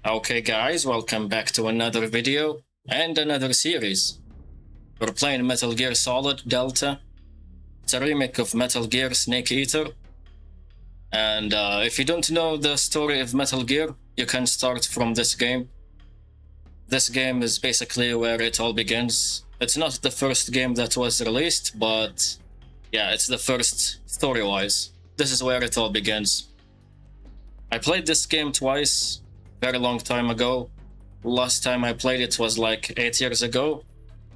Okay guys, welcome back to another video and another series. We're playing Metal Gear Solid Delta. It's a remake of Metal Gear Snake Eater. And if you don't know the story of Metal Gear, you can start from this game. This game is basically where it all begins. It's not the first game that was released, but yeah, it's the first story-wise. This is where it all begins. I played this game twice, very long time ago. Last time I played it was like 8 years ago,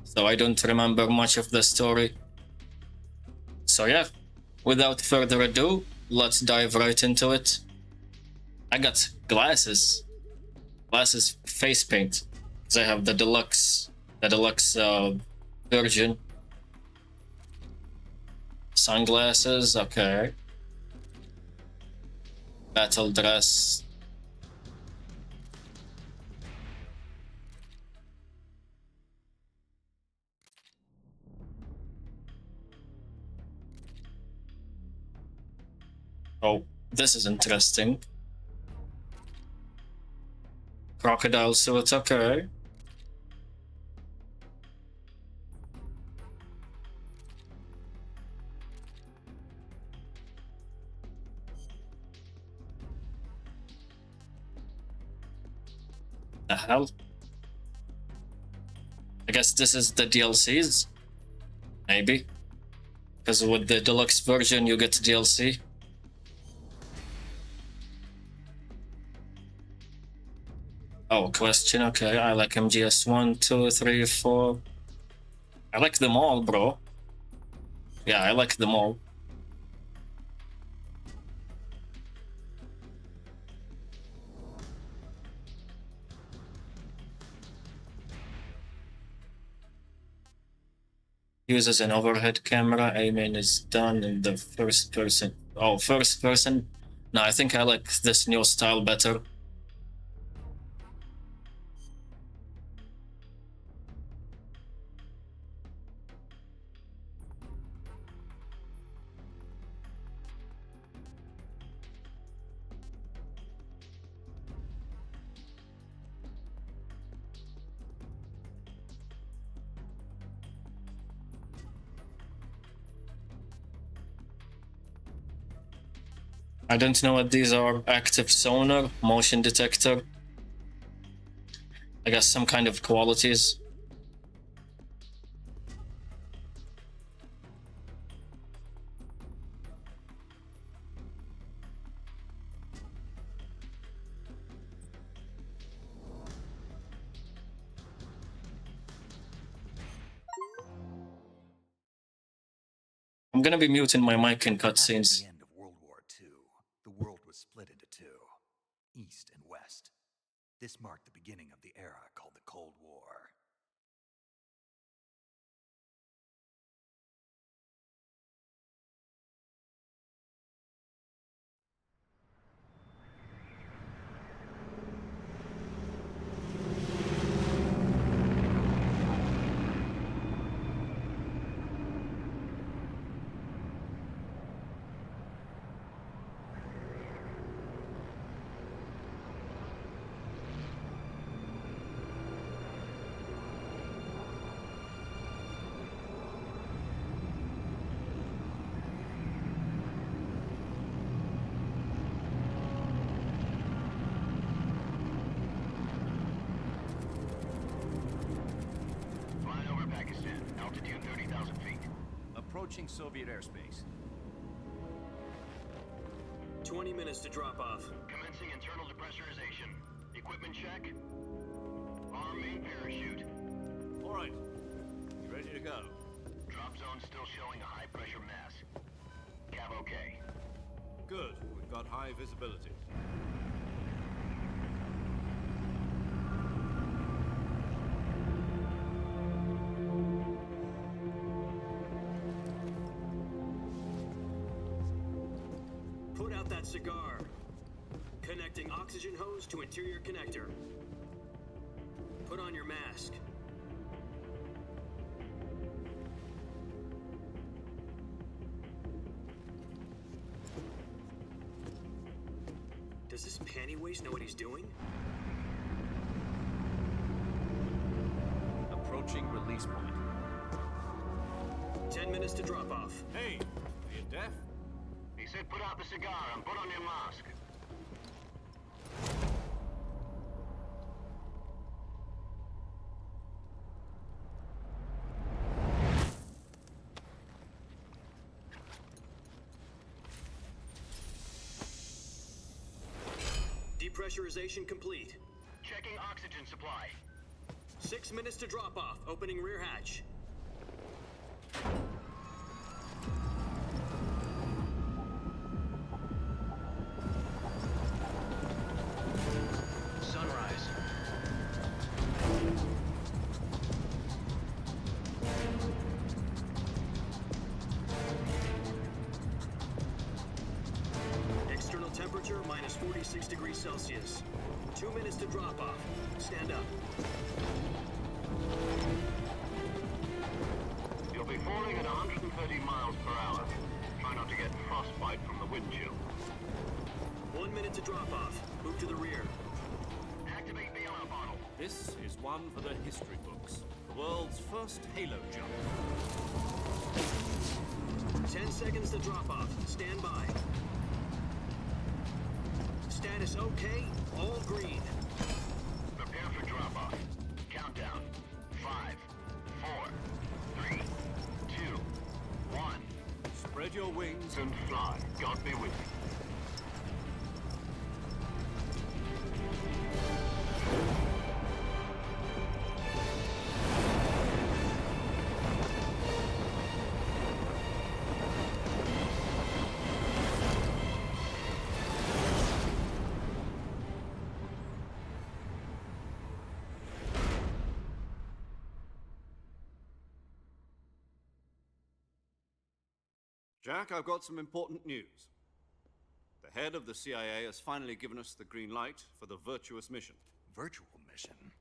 so I don't remember much of the story. So yeah, without further ado, let's dive right into it. I got glasses face paint, because I have the deluxe version. Sunglasses, okay. Battle dress. Oh, this is interesting. Crocodile suit, okay. The hell? I guess this is the DLCs? Maybe. Because with the deluxe version you get DLC. Oh, question, okay. I like MGS 1, 2, 3, 4. I like them all, bro. Yeah, I like them all. Uses an overhead camera. Aiming is done in the first person. Oh, first person? No, I think I like this new style better. I don't know what these are. Active sonar, motion detector. I guess some kind of qualities. I'm gonna be muting my mic in cutscenes. At the end of World War II, the world was split into two, East and West. This marked the beginning of the era called the Cold War. Approaching Soviet airspace. 20 minutes to drop off. Commencing internal depressurization. Equipment check. Arm main parachute. All right. You ready to go? Drop zone still showing a high pressure mass. Cav okay. Good. We've got high visibility. Put out that cigar. Connecting oxygen hose to interior connector. Put on your mask. Does this panty waste know what he's doing? Approaching release point. 10 minutes to drop off. Hey, are you deaf? He said put out the cigar and put on your mask. Depressurization complete. Checking oxygen supply. 6 minutes to drop off. Opening rear hatch. Sunrise. External temperature minus 46 degrees Celsius. 2 minutes to drop off. Stand up. You'll be falling at 130 miles per hour. Try not to get frostbite from the wind chill. 1 minute to drop off. Move to the rear. Activate bailout bottle. This is one for the history books. The world's first Halo jump. 10 seconds to drop off. Stand by. Status okay. All green. Prepare for drop-off. Countdown. 5, 4, 3, 2, 1. Spread your wings And fly. God be with you. Jack, I've got some important news. The head of the CIA has finally given us the green light for the virtuous mission. Virtual mission?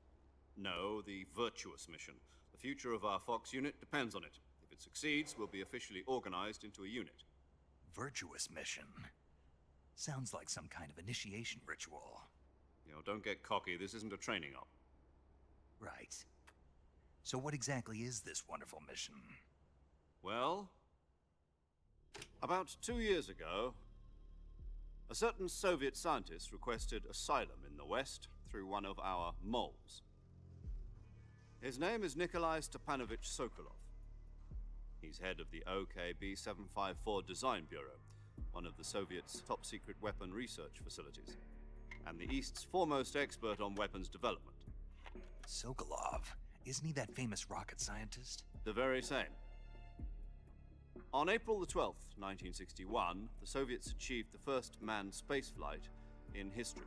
No, the virtuous mission. The future of our Fox unit depends on it. If it succeeds, we'll be officially organized into a unit. Virtuous mission? Sounds like some kind of initiation ritual. You know, don't get cocky. This isn't a training op. Right. So what exactly is this wonderful mission? Well, about 2 years ago, a certain Soviet scientist requested asylum in the West through one of our moles. His name is Nikolai Stepanovich Sokolov. He's head of the OKB-754 Design Bureau, one of the Soviets' top-secret weapon research facilities, and the East's foremost expert on weapons development. Sokolov? Isn't he that famous rocket scientist? The very same. On April the 12th, 1961, the Soviets achieved the first manned spaceflight in history.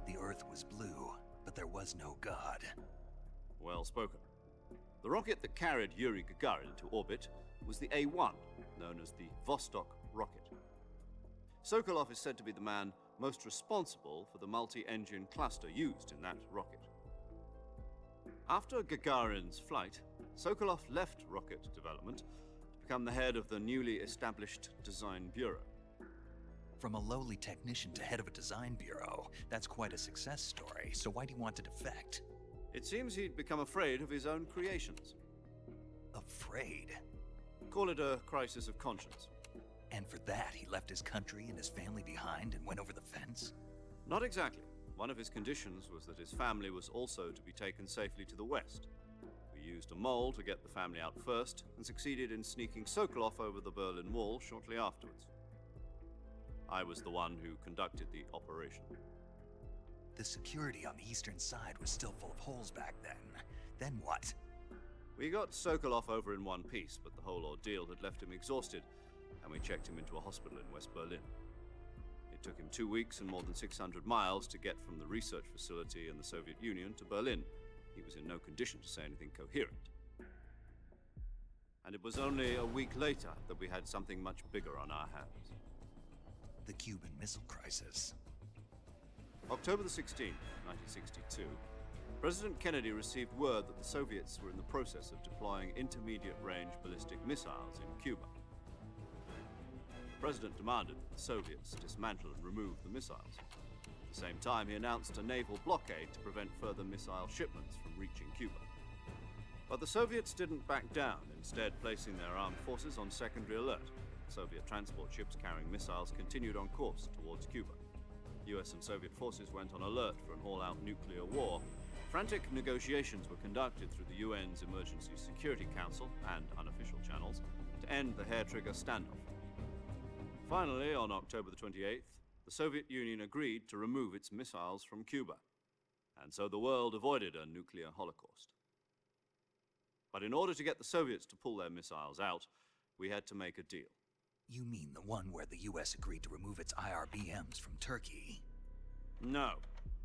The Earth was blue, but there was no God. Well spoken. The rocket that carried Yuri Gagarin into orbit was the A-1, known as the Vostok rocket. Sokolov is said to be the man most responsible for the multi-engine cluster used in that rocket. After Gagarin's flight, Sokolov left rocket development to become the head of the newly established Design Bureau. From a lowly technician to head of a design bureau, that's quite a success story, so why do you want to defect? It seems he'd become afraid of his own creations. Afraid? Call it a crisis of conscience. And for that, he left his country and his family behind and went over the fence? Not exactly. One of his conditions was that his family was also to be taken safely to the west. We used a mole to get the family out first, and succeeded in sneaking Sokolov over the Berlin Wall shortly afterwards. I was the one who conducted the operation. The security on the eastern side was still full of holes back then. Then what? We got Sokolov over in one piece, but the whole ordeal had left him exhausted, and we checked him into a hospital in West Berlin. It took him 2 weeks and more than 600 miles to get from the research facility in the Soviet Union to Berlin. He was in no condition to say anything coherent. And it was only a week later that we had something much bigger on our hands. The Cuban Missile Crisis. October the 16th, 1962, President Kennedy received word that the Soviets were in the process of deploying intermediate-range ballistic missiles in Cuba. The President demanded that the Soviets dismantle and remove the missiles. At the same time, he announced a naval blockade to prevent further missile shipments from reaching Cuba. But the Soviets didn't back down, instead placing their armed forces on secondary alert. Soviet transport ships carrying missiles continued on course towards Cuba. US and Soviet forces went on alert for an all-out nuclear war. Frantic negotiations were conducted through the UN's Emergency Security Council and unofficial channels to end the hair-trigger standoff. Finally, on October the 28th, the Soviet Union agreed to remove its missiles from Cuba, and so the world avoided a nuclear holocaust. But in order to get the Soviets to pull their missiles out, we had to make a deal. You mean the one where the US agreed to remove its IRBMs from Turkey? No.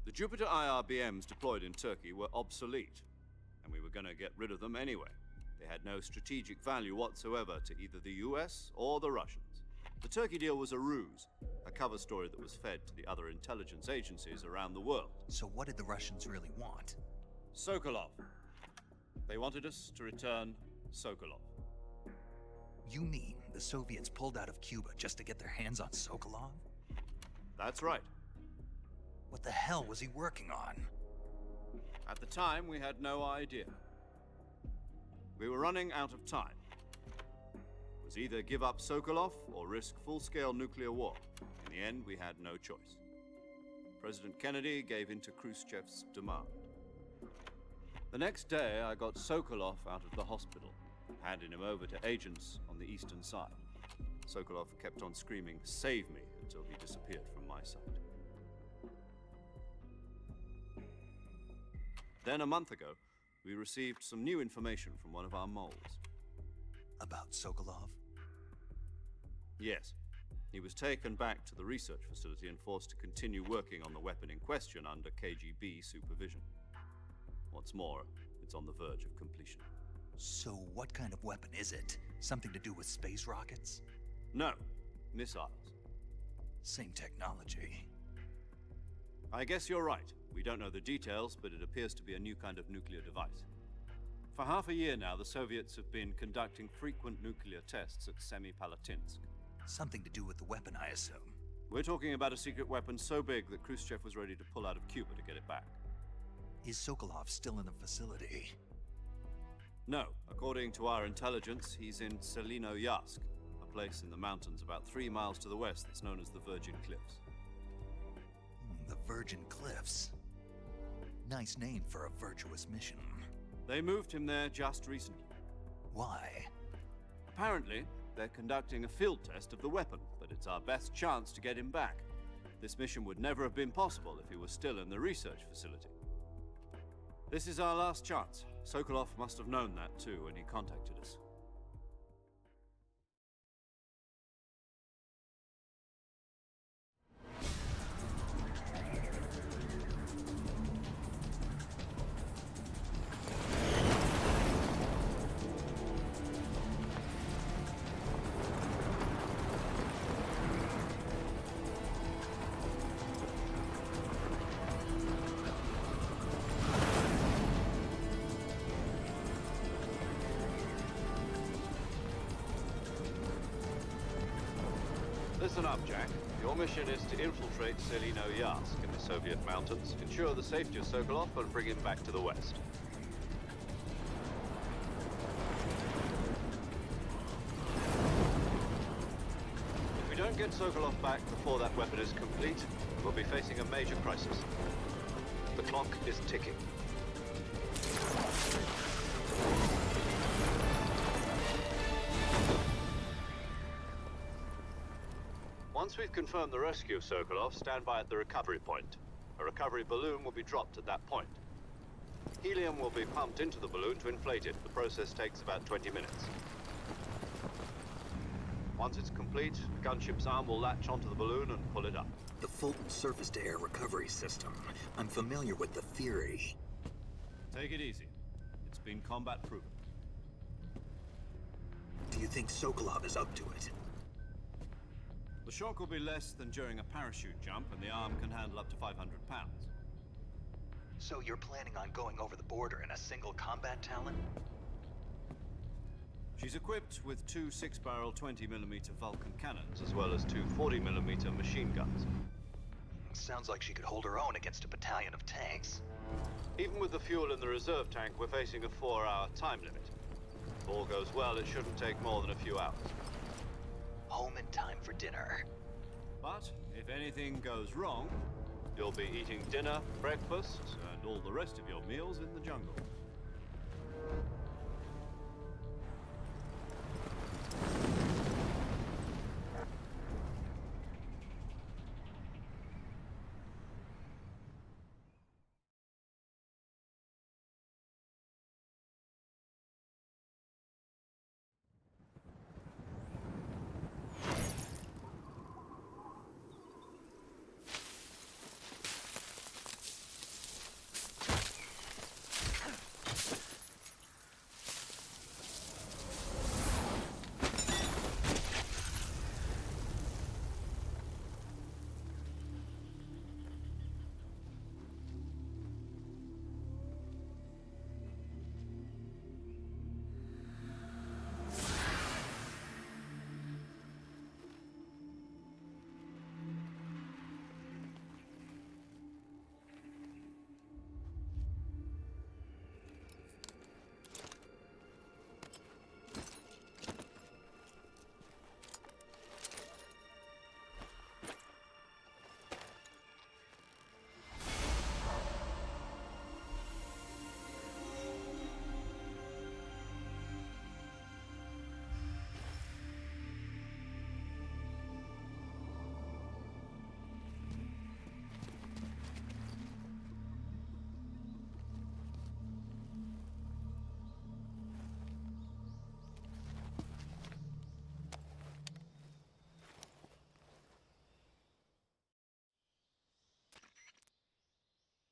The Jupiter IRBMs deployed in Turkey were obsolete, and we were going to get rid of them anyway. They had no strategic value whatsoever to either the US or the Russians. The Turkey deal was a ruse, a cover story that was fed to the other intelligence agencies around the world. So what did the Russians really want? Sokolov. They wanted us to return Sokolov. You mean the Soviets pulled out of Cuba just to get their hands on Sokolov? That's right. What the hell was he working on? At the time, we had no idea. We were running out of time. It was either give up Sokolov or risk full-scale nuclear war. In the end, we had no choice. President Kennedy gave in to Khrushchev's demand. The next day, I got Sokolov out of the hospital, handing him over to agents on the eastern side. Sokolov kept on screaming, "Save me," until he disappeared from my sight. Then a month ago, we received some new information from one of our moles. About Sokolov? Yes. He was taken back to the research facility and forced to continue working on the weapon in question under KGB supervision. What's more, it's on the verge of completion. So what kind of weapon is it? Something to do with space rockets? No, missiles. Same technology. I guess you're right. We don't know the details, but it appears to be a new kind of nuclear device. For half a year now, the Soviets have been conducting frequent nuclear tests at Semipalatinsk. Something to do with the weapon, I assume. We're talking about a secret weapon so big that Khrushchev was ready to pull out of Cuba to get it back. Is Sokolov still in the facility? No. According to our intelligence, he's in Selino-Yarsk, a place in the mountains about 3 miles to the west that's known as the Virgin Cliffs. The Virgin Cliffs. Nice name for a virtuous mission. They moved him there just recently. Why? Apparently, they're conducting a field test of the weapon, but it's our best chance to get him back. This mission would never have been possible if he was still in the research facility. This is our last chance. Sokolov must have known that too when he contacted us. Listen up, Jack. Your mission is to infiltrate Selino-Yarsk in the Soviet mountains, ensure the safety of Sokolov, and bring him back to the west. If we don't get Sokolov back before that weapon is complete, we'll be facing a major crisis. The clock is ticking. Once we've confirmed the rescue of Sokolov, stand by at the recovery point. A recovery balloon will be dropped at that point. Helium will be pumped into the balloon to inflate it. The process takes about 20 minutes. Once it's complete, the gunship's arm will latch onto the balloon and pull it up. The Fulton surface-to-air recovery system. I'm familiar with the theory. Take it easy. It's been combat-proven. Do you think Sokolov is up to it? The shock will be less than during a parachute jump, and the arm can handle up to 500 pounds. So you're planning on going over the border in a single combat Talon? She's equipped with 2 6-barrel 20mm Vulcan cannons, as well as 2 40mm machine guns. Sounds like she could hold her own against a battalion of tanks. Even with the fuel in the reserve tank, we're facing a 4-hour time limit. If all goes well, it shouldn't take more than a few hours. Home in time for dinner. But if anything goes wrong, you'll be eating dinner, breakfast, and all the rest of your meals in the jungle.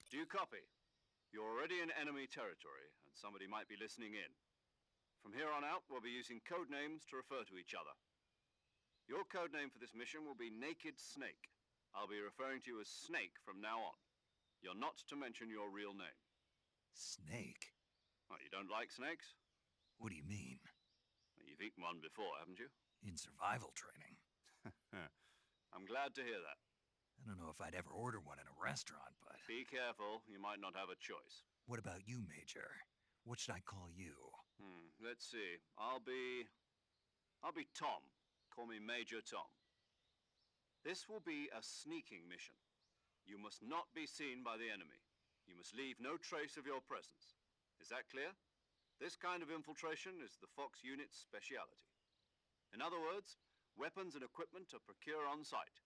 Do you copy? You're already in enemy territory, and somebody might be listening in. From here on out, we'll be using code names to refer to each other. Your code name for this mission will be Naked Snake. I'll be referring to you as Snake from now on. You're not to mention your real name. Snake? Well, you don't like snakes? What do you mean? Well, you've eaten one before, haven't you? In survival training? I'm glad to hear that. I don't know if I'd ever order one in a restaurant, but... Be careful, you might not have a choice. What about you, Major? What should I call you? Let's see. I'll be Tom. Call me Major Tom. This will be a sneaking mission. You must not be seen by the enemy. You must leave no trace of your presence. Is that clear? This kind of infiltration is the Fox unit's speciality. In other words, weapons and equipment are procured on site.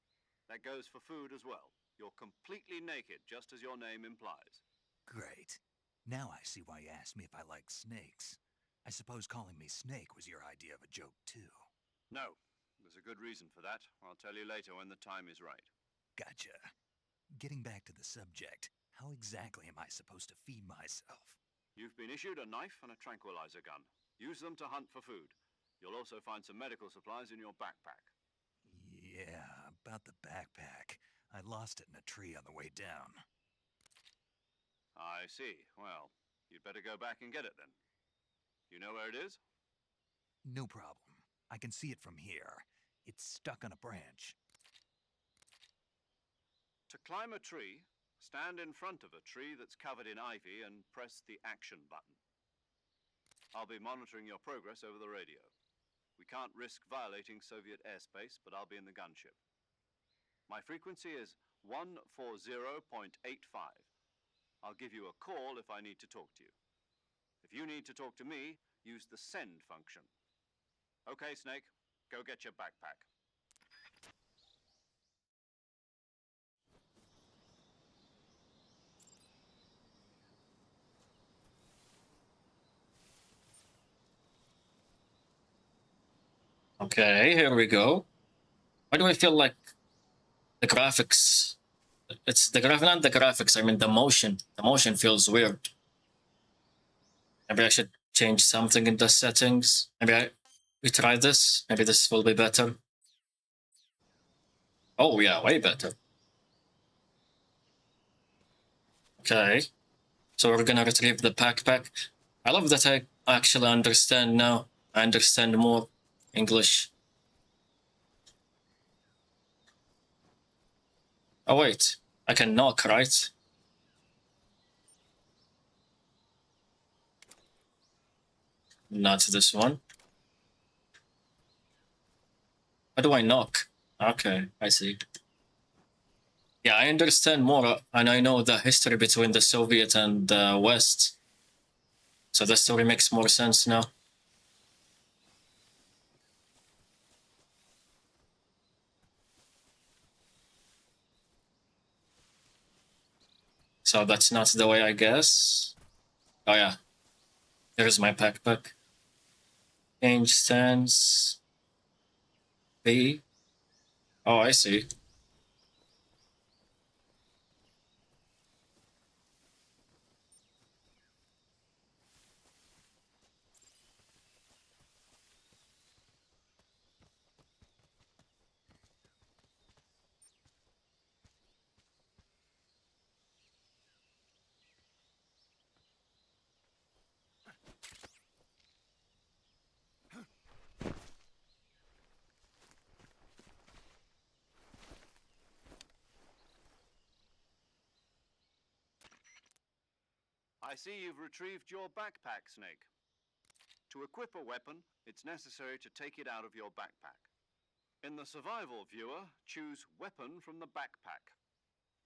That goes for food as well. You're completely naked, just as your name implies. Great. Now I see why you asked me if I like snakes. I suppose calling me Snake was your idea of a joke, too. No, there's a good reason for that. I'll tell you later when the time is right. Gotcha. Getting back to the subject, how exactly am I supposed to feed myself? You've been issued a knife and a tranquilizer gun. Use them to hunt for food. You'll also find some medical supplies in your backpack. Yeah, about the backpack. I lost it in a tree on the way down. I see. Well, you'd better go back and get it then. You know where it is? No problem. I can see it from here. It's stuck on a branch. To climb a tree, stand in front of a tree that's covered in ivy and press the action button. I'll be monitoring your progress over the radio. We can't risk violating Soviet airspace, but I'll be in the gunship. My frequency is 140.85. I'll give you a call if I need to talk to you. If you need to talk to me, use the send function. Okay, Snake, go get your backpack. Okay, here we go. Why do I feel like the graphics? It's the not the graphics. I mean the motion. The motion feels weird. Maybe I should change something in the settings. We try this. Maybe this will be better. Oh yeah, way better. Okay, so we're gonna retrieve the backpack. I love that I actually understand now. I understand more English. Oh wait, I can knock, right? Not this one. How do I knock? Okay, I see. Yeah, I understand more, and I know the history between the Soviet and the West. So the story makes more sense now. So that's not the way, I guess. Oh yeah, here's my backpack. Change stance. B. Oh, I see. I see you've retrieved your backpack, Snake. To equip a weapon, it's necessary to take it out of your backpack. In the survival viewer, choose Weapon from the backpack.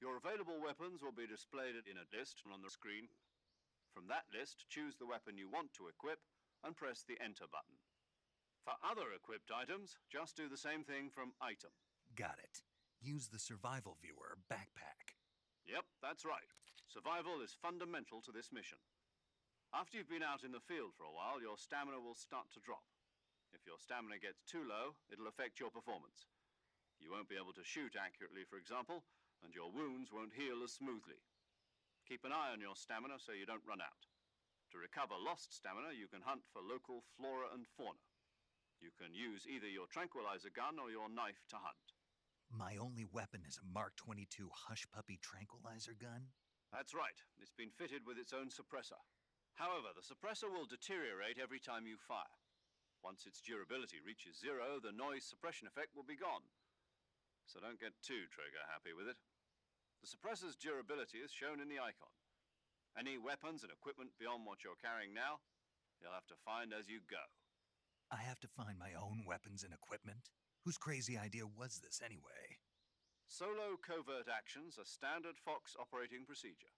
Your available weapons will be displayed in a list on the screen. From that list, choose the weapon you want to equip and press the Enter button. For other equipped items, just do the same thing from Item. Got it. Use the survival viewer backpack. Yep, that's right. Survival is fundamental to this mission. After you've been out in the field for a while, your stamina will start to drop. If your stamina gets too low, it'll affect your performance. You won't be able to shoot accurately, for example, and your wounds won't heal as smoothly. Keep an eye on your stamina so you don't run out. To recover lost stamina, you can hunt for local flora and fauna. You can use either your tranquilizer gun or your knife to hunt. My only weapon is a Mark 22 Hush Puppy tranquilizer gun? That's right. It's been fitted with its own suppressor. However, the suppressor will deteriorate every time you fire. Once its durability reaches 0, the noise suppression effect will be gone. So don't get too trigger happy with it. The suppressor's durability is shown in the icon. Any weapons and equipment beyond what you're carrying now, you'll have to find as you go. I have to find my own weapons and equipment? Whose crazy idea was this anyway? Solo covert actions are standard Fox operating procedure.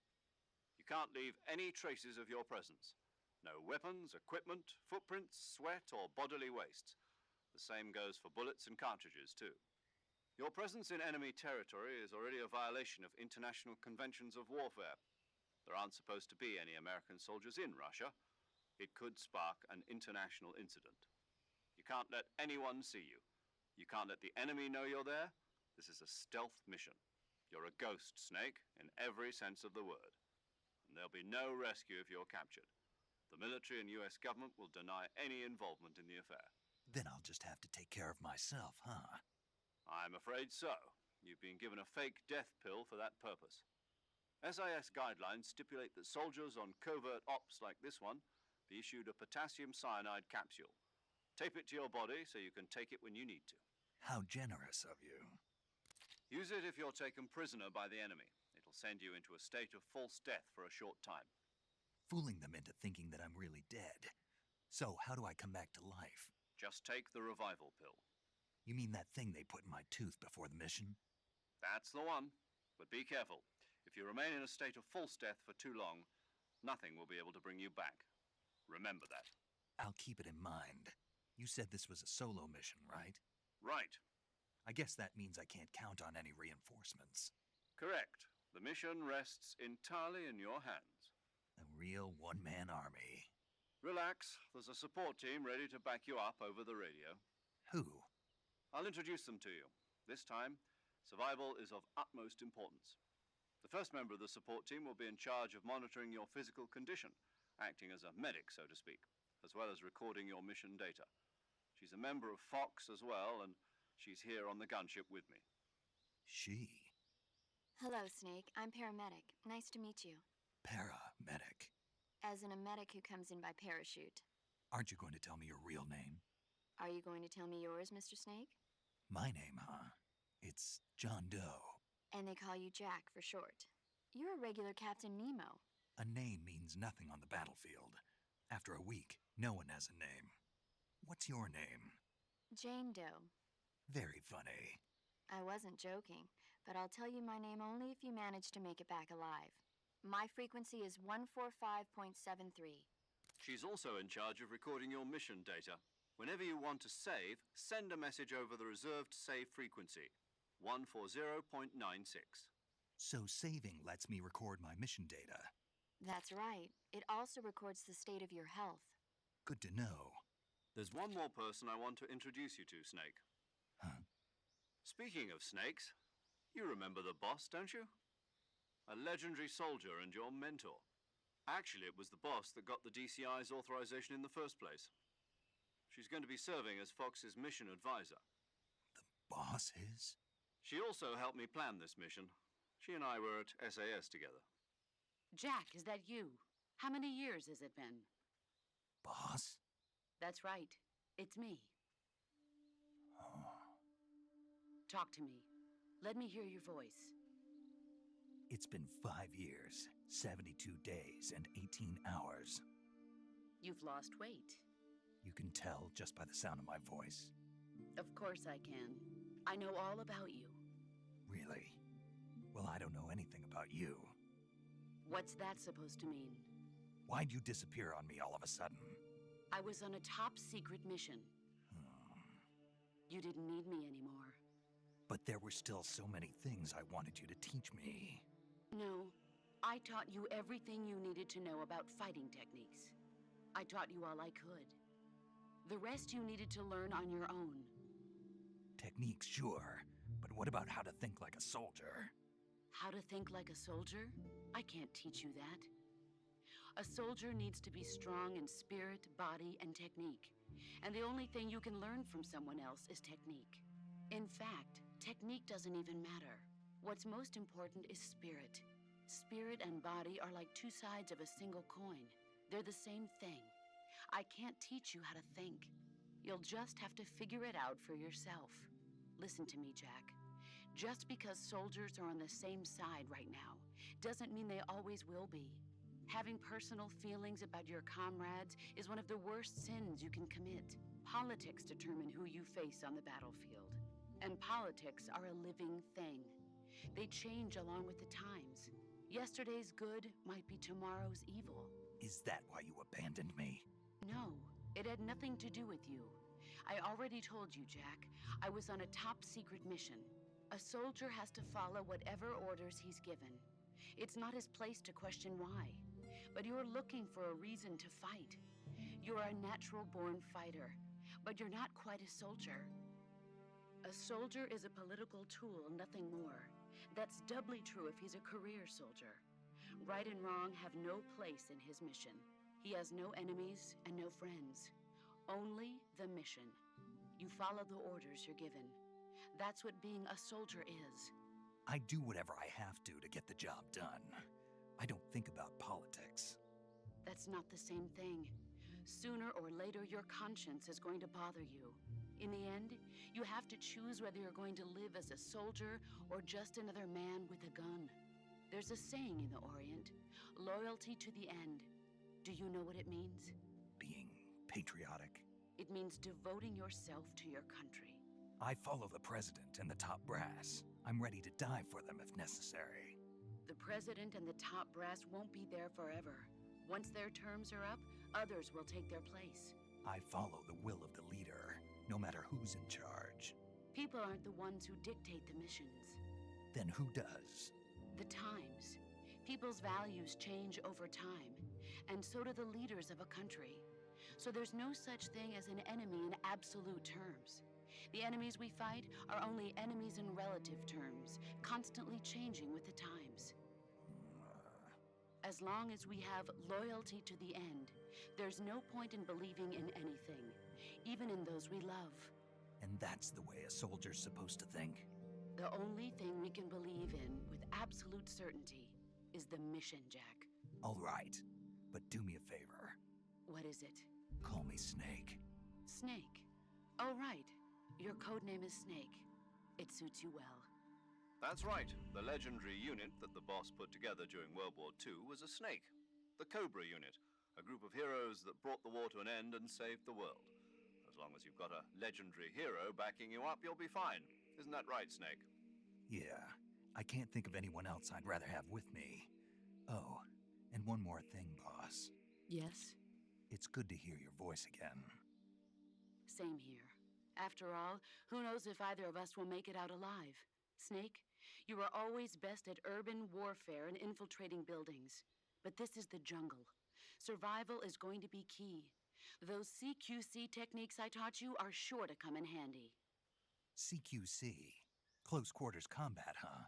You can't leave any traces of your presence. No weapons, equipment, footprints, sweat, or bodily waste. The same goes for bullets and cartridges, too. Your presence in enemy territory is already a violation of international conventions of warfare. There aren't supposed to be any American soldiers in Russia. It could spark an international incident. You can't let anyone see you. You can't let the enemy know you're there. This is a stealth mission. You're a ghost, Snake, in every sense of the word. And there'll be no rescue if you're captured. The military and US government will deny any involvement in the affair. Then I'll just have to take care of myself, huh? I'm afraid so. You've been given a fake death pill for that purpose. SIS guidelines stipulate that soldiers on covert ops like this one be issued a potassium cyanide capsule. Tape it to your body so you can take it when you need to. How generous of you. Use it if you're taken prisoner by the enemy. It'll send you into a state of false death for a short time. Fooling them into thinking that I'm really dead. So how do I come back to life? Just take the revival pill. You mean that thing they put in my tooth before the mission? That's the one. But be careful. If you remain in a state of false death for too long, nothing will be able to bring you back. Remember that. I'll keep it in mind. You said this was a solo mission, right? Right. I guess that means I can't count on any reinforcements. Correct. The mission rests entirely in your hands. A real one-man army. Relax. There's a support team ready to back you up over the radio. Who? I'll introduce them to you. This time, survival is of utmost importance. The first member of the support team will be in charge of monitoring your physical condition, acting as a medic, so to speak, as well as recording your mission data. She's a member of Fox as well, and she's here on the gunship with me. She? Hello, Snake. I'm paramedic. Nice to meet you. Paramedic. As in a medic who comes in by parachute. Aren't you going to tell me your real name? Are you going to tell me yours, Mr. Snake? My name, huh? It's John Doe. And they call you Jack for short. You're a regular Captain Nemo. A name means nothing on the battlefield. After a week, no one has a name. What's your name? Jane Doe. Very funny. I wasn't joking, but I'll tell you my name only if you manage to make it back alive. My frequency is 145.73. She's also in charge of recording your mission data. Whenever you want to save, send a message over the reserved save frequency, 140.96. So saving lets me record my mission data. That's right. It also records the state of your health. Good to know. There's one more person I want to introduce you to, Snake. Huh? Speaking of snakes, you remember the boss, don't you? A legendary soldier and your mentor. Actually, it was the boss that got the DCI's authorization in the first place. She's going to be serving as Fox's mission advisor. The boss is? She also helped me plan this mission. She and I were at SAS together. Jack, is that you? How many years has it been? Boss? That's right. It's me. Oh. Talk to me. Let me hear your voice. It's been 5 years, 72 days, and 18 hours. You've lost weight. You can tell just by the sound of my voice. Of course I can. I know all about you. Really? Well, I don't know anything about you. What's that supposed to mean? Why'd you disappear on me all of a sudden? I was on a top secret mission. You didn't need me anymore. But there were still so many things I wanted you to teach me. No, I taught you everything you needed to know about fighting techniques. I taught you all I could. The rest you needed to learn on your own. Techniques, sure. But what about how to think like a soldier? How to think like a soldier? I can't teach you that. A soldier needs to be strong in spirit, body, and technique. And the only thing you can learn from someone else is technique. In fact, technique doesn't even matter. What's most important is spirit. Spirit and body are like two sides of a single coin. They're the same thing. I can't teach you how to think. You'll just have to figure it out for yourself. Listen to me, Jack. Just because soldiers are on the same side right now doesn't mean they always will be. Having personal feelings about your comrades is one of the worst sins you can commit. Politics determine who you face on the battlefield. And politics are a living thing. They change along with the times. Yesterday's good might be tomorrow's evil. Is that why you abandoned me? No, it had nothing to do with you. I already told you, Jack. I was on a top secret mission. A soldier has to follow whatever orders he's given. It's not his place to question why. But you're looking for a reason to fight. You're a natural-born fighter, but you're not quite a soldier. A soldier is a political tool, nothing more. That's doubly true if he's a career soldier. Right and wrong have no place in his mission. He has no enemies and no friends. Only the mission. You follow the orders you're given. That's what being a soldier is. I do whatever I have to get the job done. I don't think about politics. That's not the same thing. Sooner or later, your conscience is going to bother you. In the end, you have to choose whether you're going to live as a soldier or just another man with a gun. There's a saying in the Orient, loyalty to the end. Do you know what it means? Being patriotic. It means devoting yourself to your country. I follow the president and the top brass. I'm ready to die for them if necessary. The president and the top brass won't be there forever. Once their terms are up, others will take their place. I follow the will of the leader, no matter who's in charge. People aren't the ones who dictate the missions. Then who does? The times. People's values change over time, and so do the leaders of a country. So there's no such thing as an enemy in absolute terms. The enemies we fight are only enemies in relative terms, constantly changing with the times. As long as we have loyalty to the end, there's no point in believing in anything, even in those we love. And that's the way a soldier's supposed to think? The only thing we can believe in with absolute certainty is the mission, Jack. All right, but do me a favor. What is it? Call me Snake. Snake. Oh, right. Your code name is Snake. It suits you well. That's right. The legendary unit that the boss put together during World War II was a snake. The Cobra unit, a group of heroes that brought the war to an end and saved the world. As long as you've got a legendary hero backing you up, you'll be fine. Isn't that right, Snake? Yeah, I can't think of anyone else I'd rather have with me. Oh, and one more thing, boss. Yes, It's good to hear your voice again. same here. After all, who knows if either of us will make it out alive? Snake, you are always best at urban warfare and infiltrating buildings. But this is the jungle. Survival is going to be key. Those CQC techniques I taught you are sure to come in handy. CQC? Close quarters combat, huh?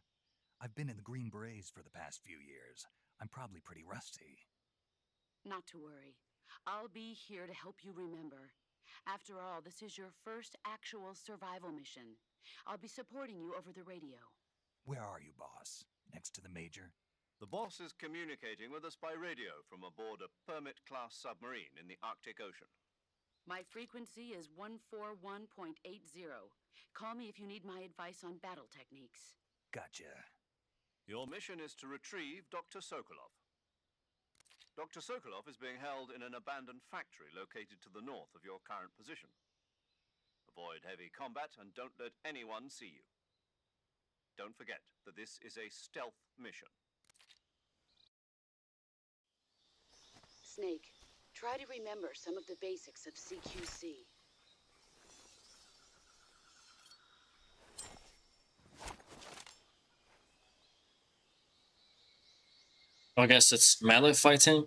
I've been in the Green Berets for the past few years. I'm probably pretty rusty. Not to worry. I'll be here to help you remember. After all, this is your first actual survival mission. I'll be supporting you over the radio. Where are you, boss? Next to the Major? The boss is communicating with us by radio from aboard a Permit-class submarine in the Arctic Ocean. My frequency is 141.80. Call me if you need my advice on battle techniques. Gotcha. Your mission is to retrieve Dr. Sokolov. Dr. Sokolov is being held in an abandoned factory located to the north of your current position. Avoid heavy combat and don't let anyone see you. Don't forget that this is a stealth mission. Snake, try to remember some of the basics of CQC. I guess it's melee fighting.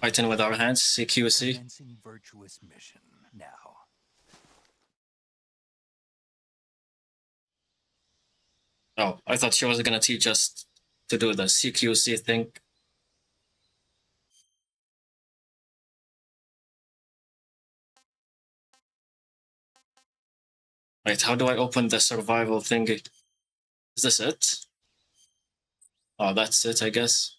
Fighting with our hands, CQC. Commencing virtuous mission now. Oh, I thought she was gonna teach us to do the CQC thing. Wait, how do I open the survival thingy? Is this it? Oh, that's it, I guess.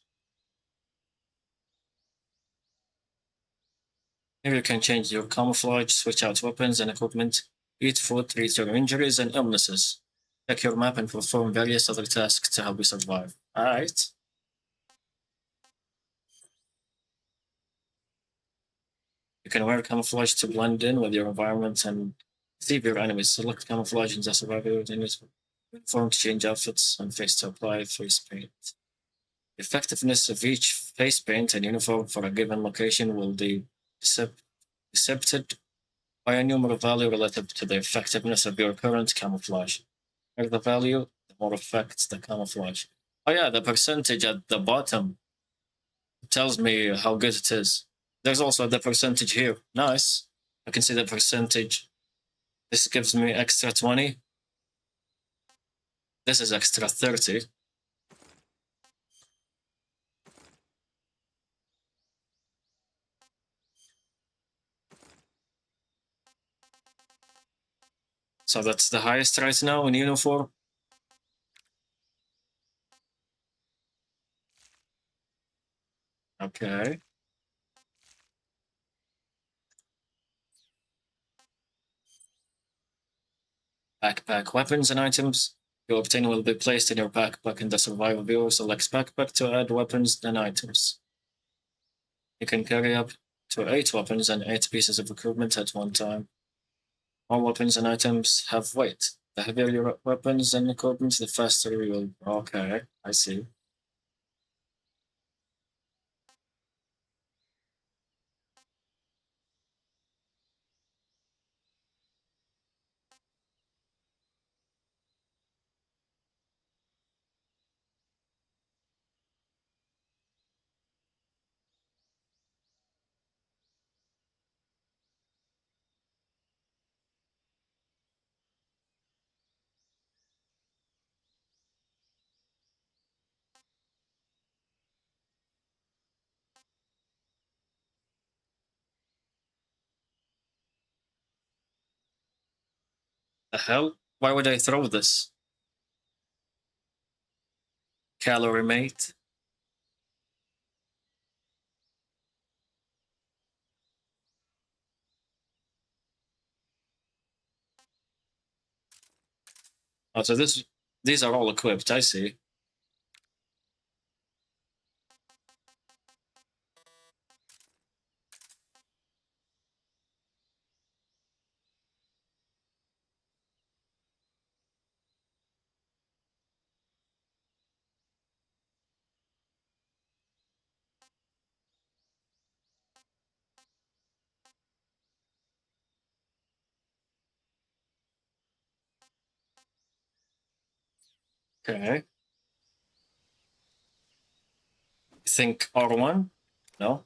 Here you can change your camouflage, switch out weapons and equipment, eat food, treat your injuries and illnesses. Check your map and perform various other tasks to help you survive. Alright. You can wear camouflage to blend in with your environment and deceive your enemies. Select camouflage in the survival uniform to change outfits and face to apply face paint. The effectiveness of each face paint and uniform for a given location will be accepted by a numerical value relative to the effectiveness of your current camouflage. The higher the value, the more affects the camouflage. Oh yeah, the percentage at the bottom tells me how good it is. There's also the percentage here. Nice. I can see the percentage. This gives me extra 20. This is extra 30. So that's the highest right now in uniform. Okay. Backpack weapons and items you obtain will be placed in your backpack in the survival viewer. Select backpack to add weapons and items. You can carry up to 8 weapons and 8 pieces of equipment at one time. All weapons and items have weight. The heavier your weapons and equipment, the faster you will. Okay, I see. The hell? Why would I throw this? Calorie mate. Oh, so this These are all equipped, I see. Okay. Think R1? No?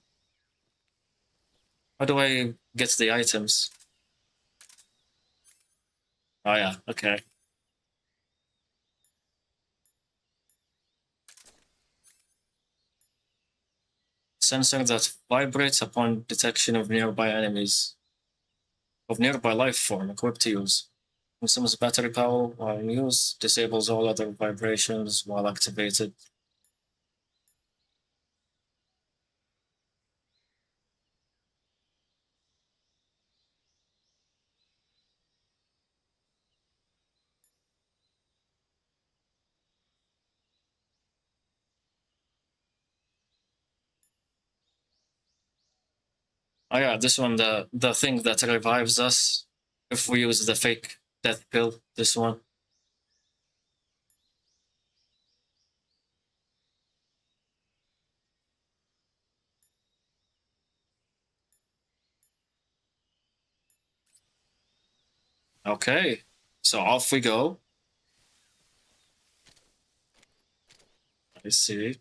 How do I get the items? Oh yeah, okay. Sensor that vibrates upon detection of nearby enemies. Of nearby life form equipped to use. Consumes battery power while in use. Disables all other vibrations while activated. Oh yeah, this one, the thing that revives us if we use the fake death pill. This one. Okay, so off we go. I see.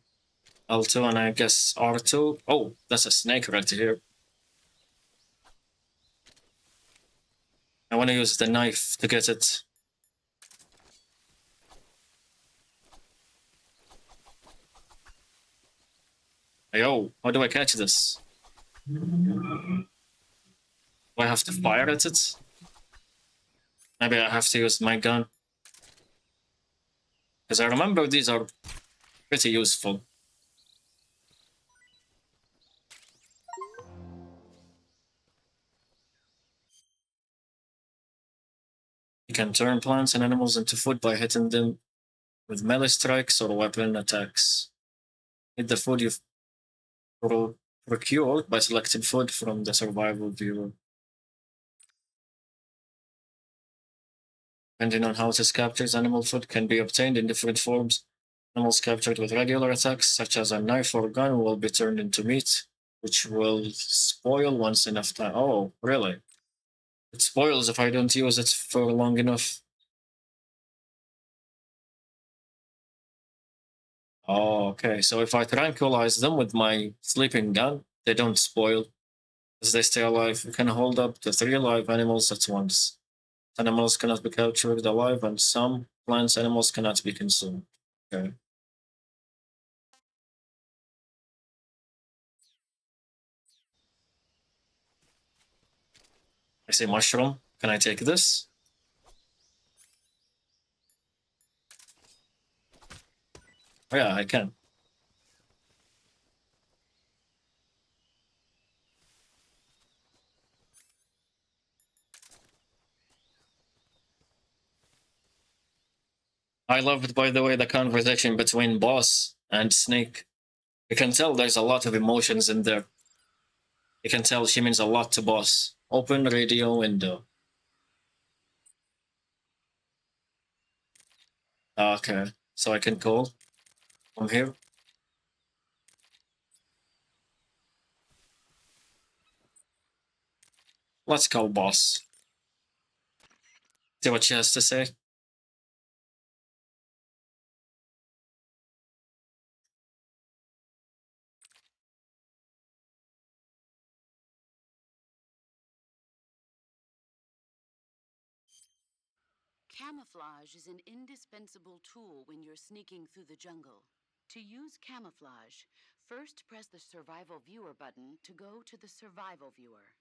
L2 and I guess R2. Oh, that's a snake right here. I want to use the knife to get it. Yo, how do I catch this? Do I have to fire at it? Maybe I have to use my gun. Because I remember these are pretty useful. You can turn plants and animals into food by hitting them with melee strikes or weapon attacks. Hit the food you've procured by selecting food from the survival viewer. Depending on how it is captured, animal food can be obtained in different forms. Animals captured with regular attacks, such as a knife or gun, will be turned into meat, which will spoil once enough time. Oh, really? It spoils if I don't use it for long enough. Oh, okay. So if I tranquilize them with my sleeping gun, they don't spoil. As they stay alive, you can hold up to 3 live animals at once. Animals cannot be captured alive, and some plants animals cannot be consumed. Okay. I say mushroom. Can I take this? Oh, yeah, I can. I loved, by the way, the conversation between Boss and Snake. You can tell there's a lot of emotions in there. You can tell she means a lot to Boss. Open radio window. Okay, so I can call from here. Let's call Boss. See what she has to say. Camouflage is an indispensable tool when you're sneaking through the jungle. To use camouflage, first press the Survival Viewer button to go to the Survival Viewer.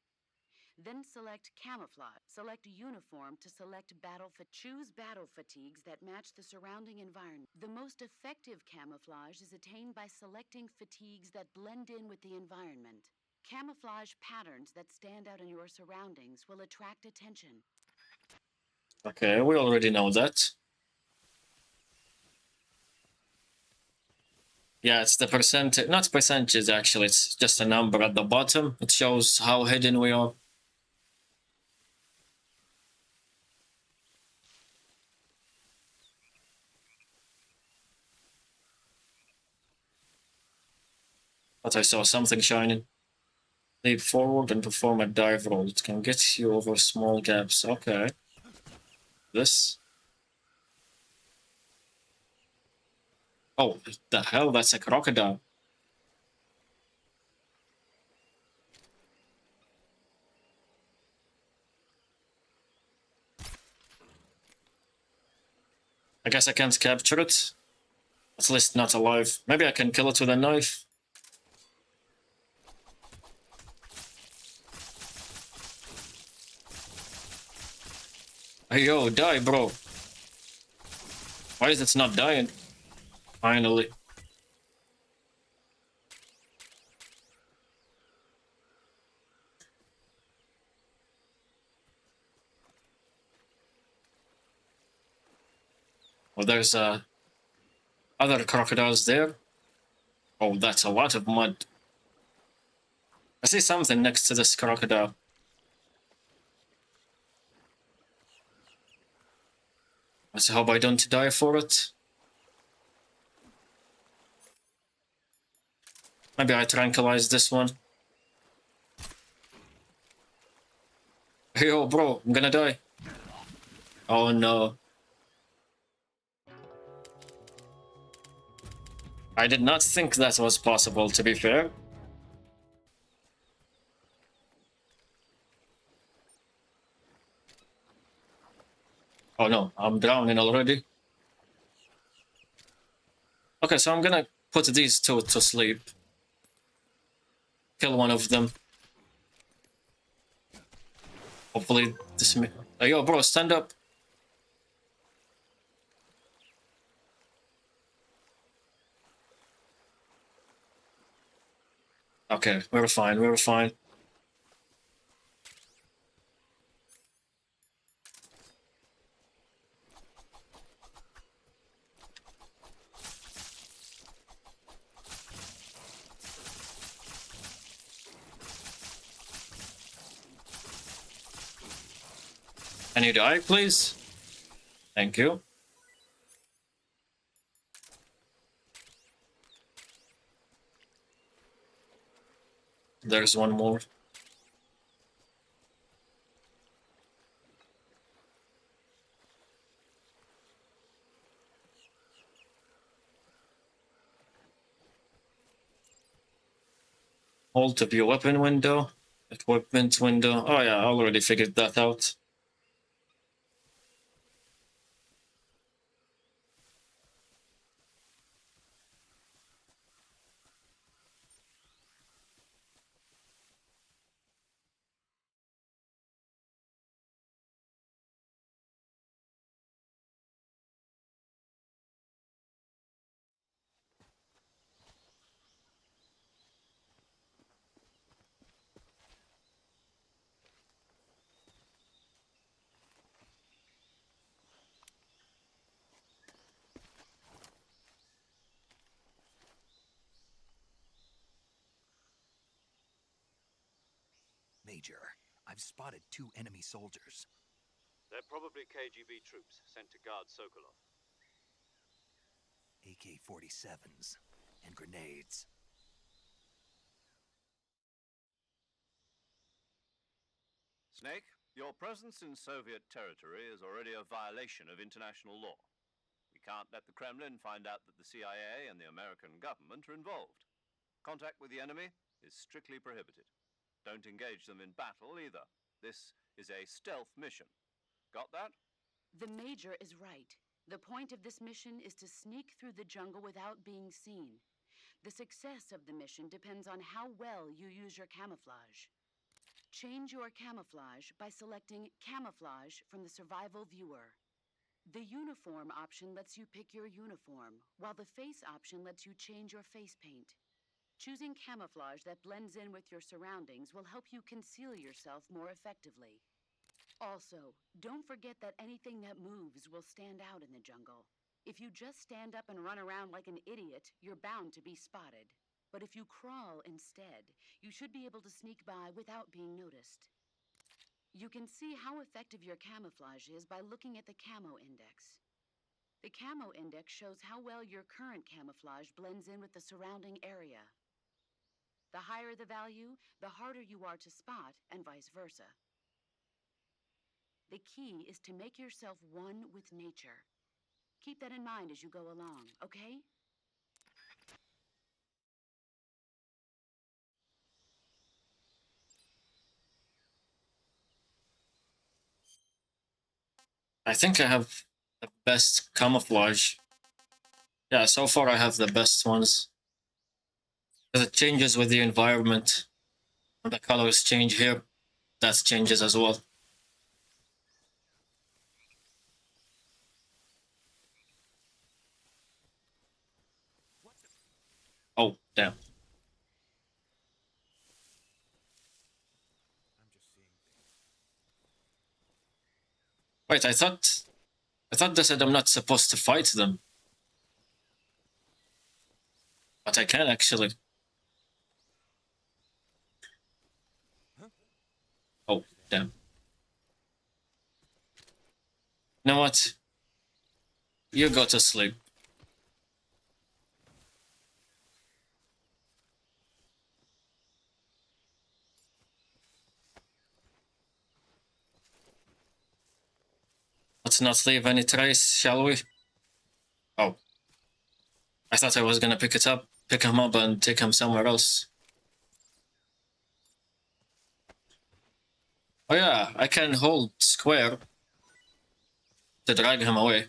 Then select Camouflage. Select Uniform to select choose battle fatigues that match the surrounding environment. The most effective camouflage is attained by selecting fatigues that blend in with the environment. Camouflage patterns that stand out in your surroundings will attract attention. Okay, we already know that. Yeah, it's the percentage, not percentage actually, it's just a number at the bottom. It shows how hidden we are. But I saw something shining. Leap forward and perform a dive roll. It can get you over small gaps. Okay. This. Oh, the hell, that's a crocodile. I guess I can't capture it. At least not alive. Maybe I can kill it with a knife. Hey, yo, die, bro. Why is it not dying? Finally. Well, there's other crocodiles there. Oh, that's a lot of mud. I see something next to this crocodile. Let's hope I don't die for it. Maybe I tranquilize this one. Hey, yo, bro, I'm gonna die. Oh, no. I did not think that was possible, to be fair. Oh, no, I'm drowning already. Okay, so I'm gonna put these two to sleep. Kill one of them. Hopefully this... Hey, yo, bro, stand up. Okay, we're fine, we're fine. Can you die, please? Thank you. There's one more. Hold to view weapon window. Equipment window. Oh yeah, I already figured that out. Major, I've spotted 2 enemy soldiers. They're probably KGB troops sent to guard Sokolov. AK-47s and grenades. Snake, your presence in Soviet territory is already a violation of international law. We can't let the Kremlin find out that the CIA and the American government are involved. Contact with the enemy is strictly prohibited. Don't engage them in battle either. This is a stealth mission. Got that? The Major is right. The point of this mission is to sneak through the jungle without being seen. The success of the mission depends on how well you use your camouflage. Change your camouflage by selecting Camouflage from the Survival Viewer. The Uniform option lets you pick your uniform, while the Face option lets you change your face paint. Choosing camouflage that blends in with your surroundings will help you conceal yourself more effectively. Also, don't forget that anything that moves will stand out in the jungle. If you just stand up and run around like an idiot, you're bound to be spotted. But if you crawl instead, you should be able to sneak by without being noticed. You can see how effective your camouflage is by looking at the camo index. The camo index shows how well your current camouflage blends in with the surrounding area. The higher the value, the harder you are to spot, and vice versa. The key is to make yourself one with nature. Keep that in mind as you go along, okay? I think I have the best camouflage. Yeah, so far I have the best ones. Because it changes with the environment. When the colors change here, that changes as well. Oh, damn. Wait, I thought they said I'm not supposed to fight them. But I can actually. Oh, damn. You know what? You go to sleep. Let's not leave any trace, shall we? Oh. I thought I was gonna pick him up and take him somewhere else. Oh yeah, I can hold square to drag him away.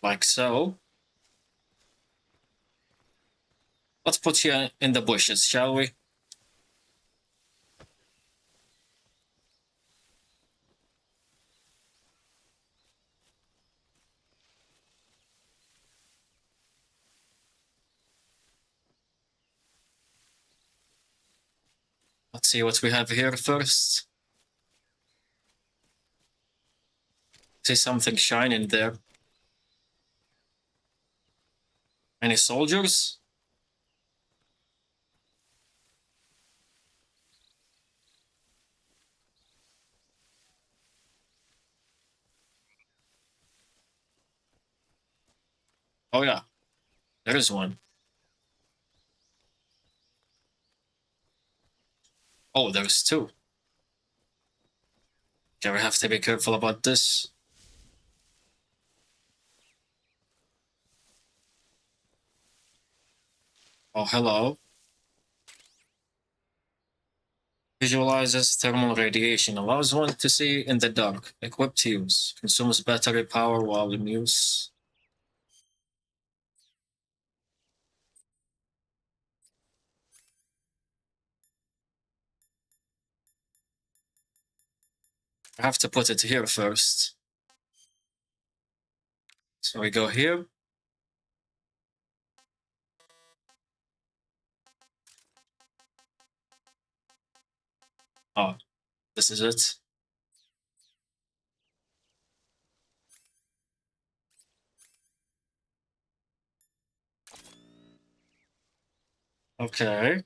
Like so. Let's put you in the bushes, shall we? Let's see what we have here first. See something shining there. Any soldiers? Oh yeah, there is one. Oh, there's two. Okay, we have to be careful about this. Oh, hello. Visualizes thermal radiation. Allows one to see in the dark. Equipped to use. Consumes battery power while in use. I have to put it here first. So we go here. Oh, this is it. Okay.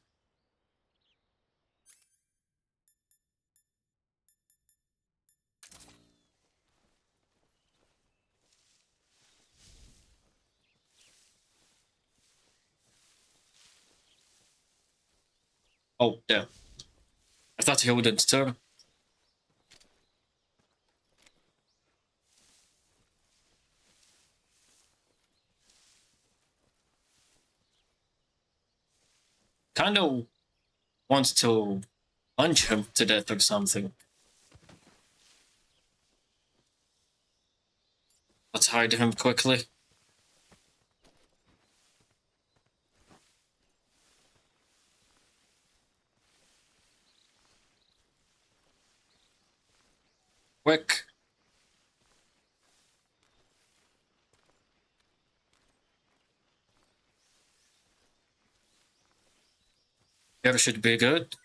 Oh, damn. I thought he wouldn't turn. Kind of wants to punch him to death or something. Let's hide him quickly. Quick. Here should be good.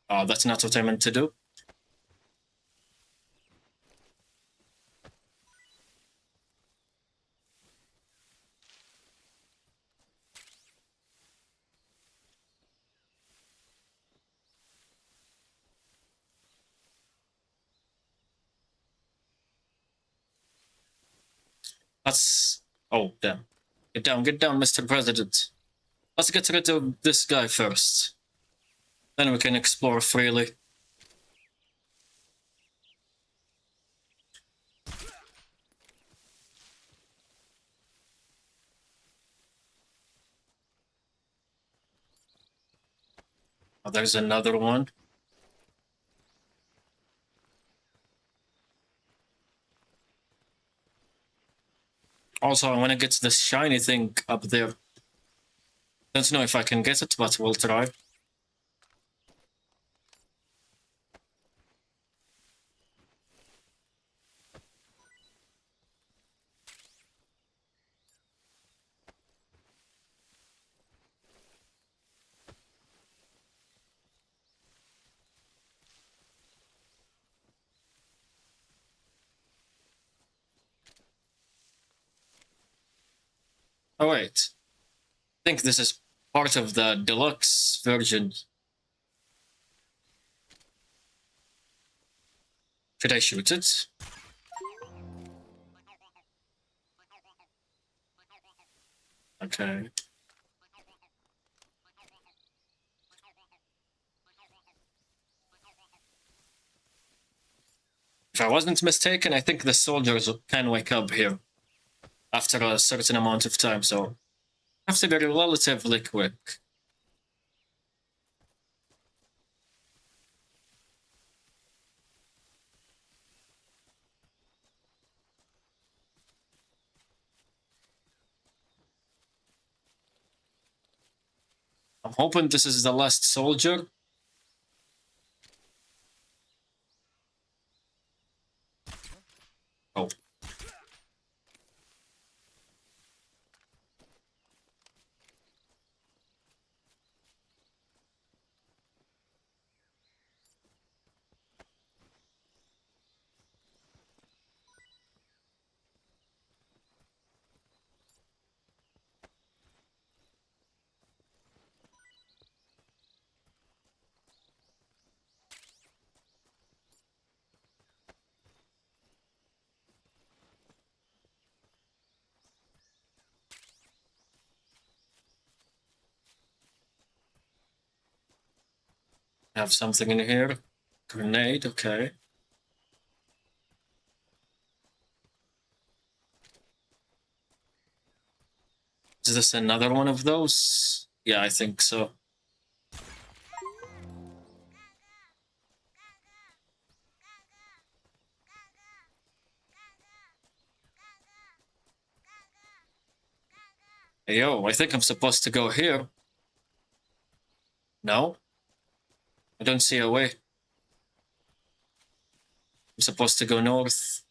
That's not what I meant to do. Let's... Oh, damn. Get down, Mr. President. Let's get rid of this guy first. Then we can explore freely. Oh, there's another one. Also, I want to get this shiny thing up there. Don't know if I can get it, but we'll try. Oh, wait. I think this is part of the deluxe version. Should I shoot it? Okay. If I wasn't mistaken, I think the soldiers can wake up here after a certain amount of time, so have to be relatively quick. I'm hoping this is the last soldier. Oh. I have something in here. Grenade, okay. Is this another one of those? Yeah, I think so. Hey, yo, I think I'm supposed to go here. No? I don't see a way. I'm supposed to go north.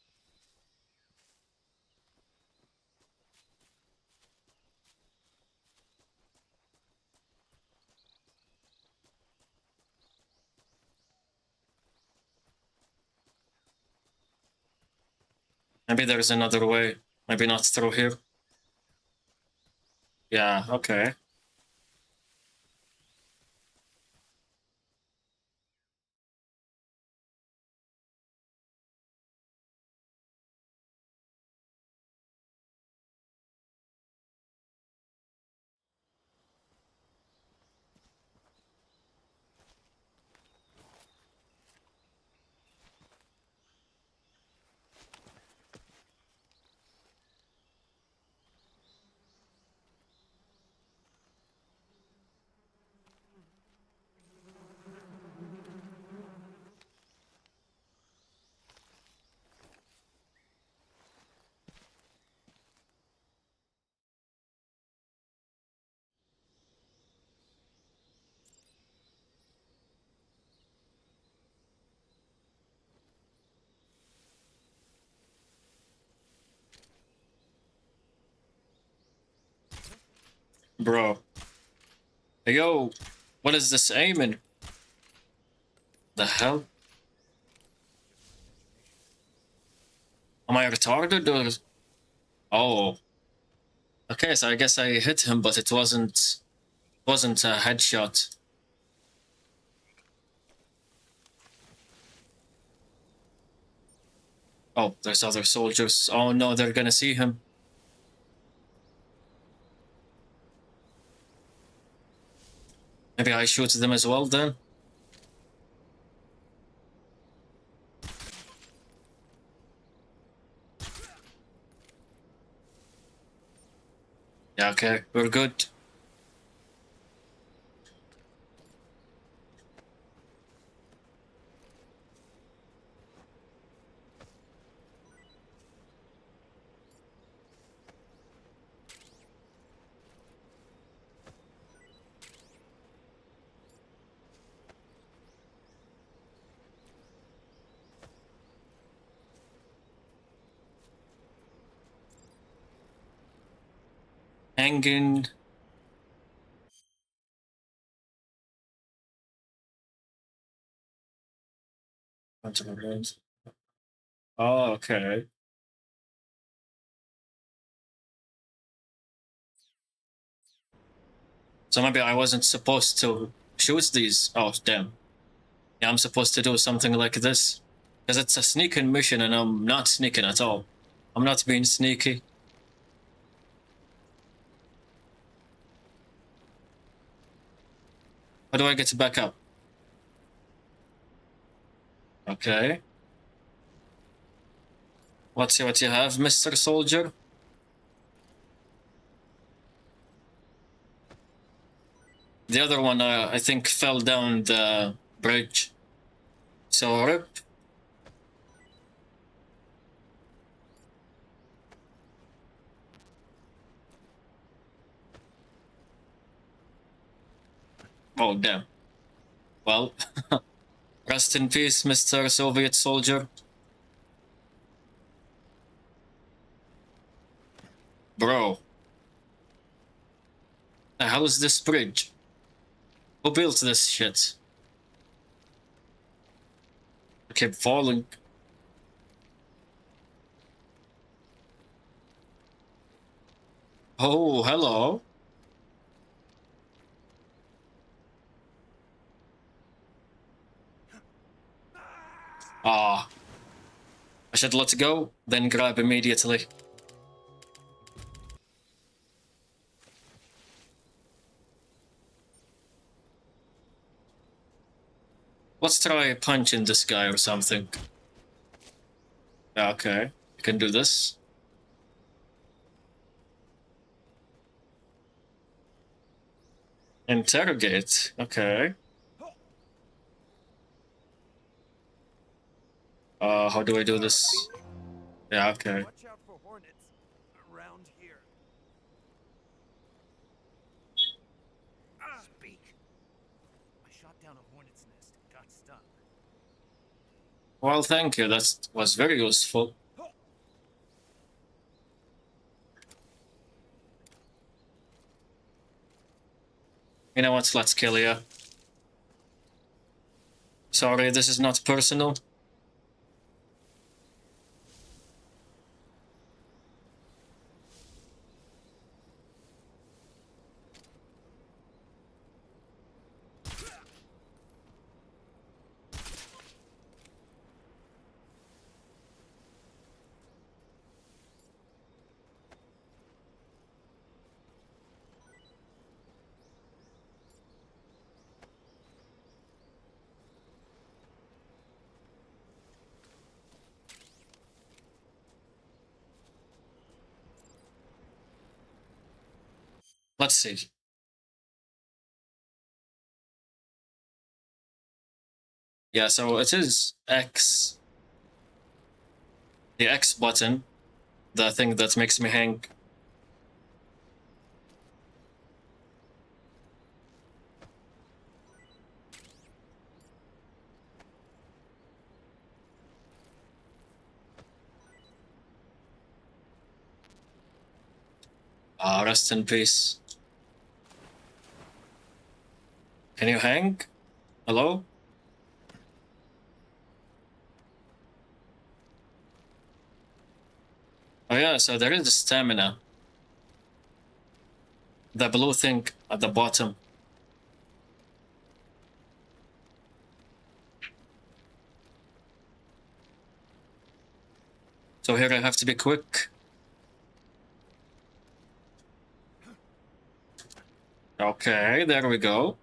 Maybe there's another way. Maybe not through here. Yeah, okay. Bro. Hey, yo, what is this aiming? The hell? Am I retarded or? Oh. Okay, so I guess I hit him, but it wasn't a headshot. Oh, there's other soldiers. Oh no, they're gonna see him. Maybe I shoot them as well then? Yeah, okay, we're good. Hanging. Oh, okay. So maybe I wasn't supposed to shoot these. Oh, damn. Yeah, I'm supposed to do something like this. Because it's a sneaking mission and I'm not sneaking at all. I'm not being sneaky. How do I get back up? Okay. Let's see what you have, Mr. Soldier. The other one, I think, fell down the bridge. So, rip. Oh, damn. Well, rest in peace, Mr. Soviet soldier. Bro. The hell is this bridge? Who built this shit? I keep falling. Oh, hello. Ah. I should let go, then grab immediately. Let's try punching this guy or something. Okay, I can do this. Interrogate, okay. How do I do this? Yeah, okay. Watch out for hornets around here. Speak. I shot down a hornet's nest and got stung. Well, thank you, that was very useful. You know what, let's kill you. Sorry, this is not personal. Let's see. Yeah, so it is X. The X button. The thing that makes me hang. Rest in peace. Can you hang? Hello? Oh yeah, so there is stamina. The blue thing at the bottom. So here I have to be quick. Okay, there we go.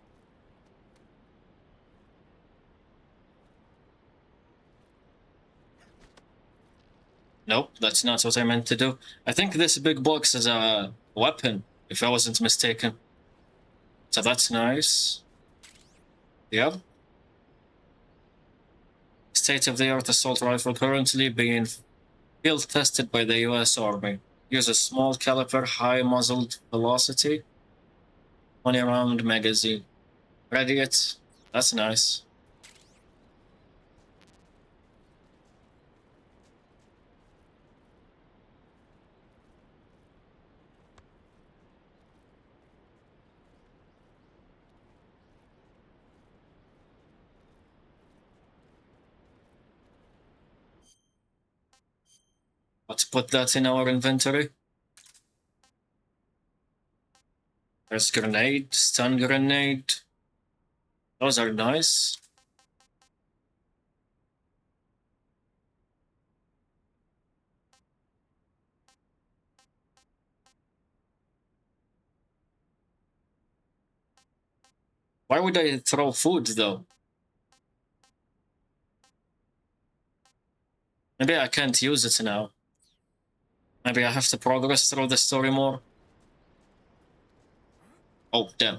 Nope, that's not what I meant to do. I think this big box is a weapon, if I wasn't mistaken. So that's nice. Yep. State-of-the-art assault rifle currently being field tested by the US Army. Uses small caliber, high muzzled velocity, 20 round magazine. Ready it? That's nice. Let's put that in our inventory. There's grenade, stun grenade. Those are nice. Why would I throw food though? Maybe I can't use it now. Maybe I have to progress through the story more. Oh, damn.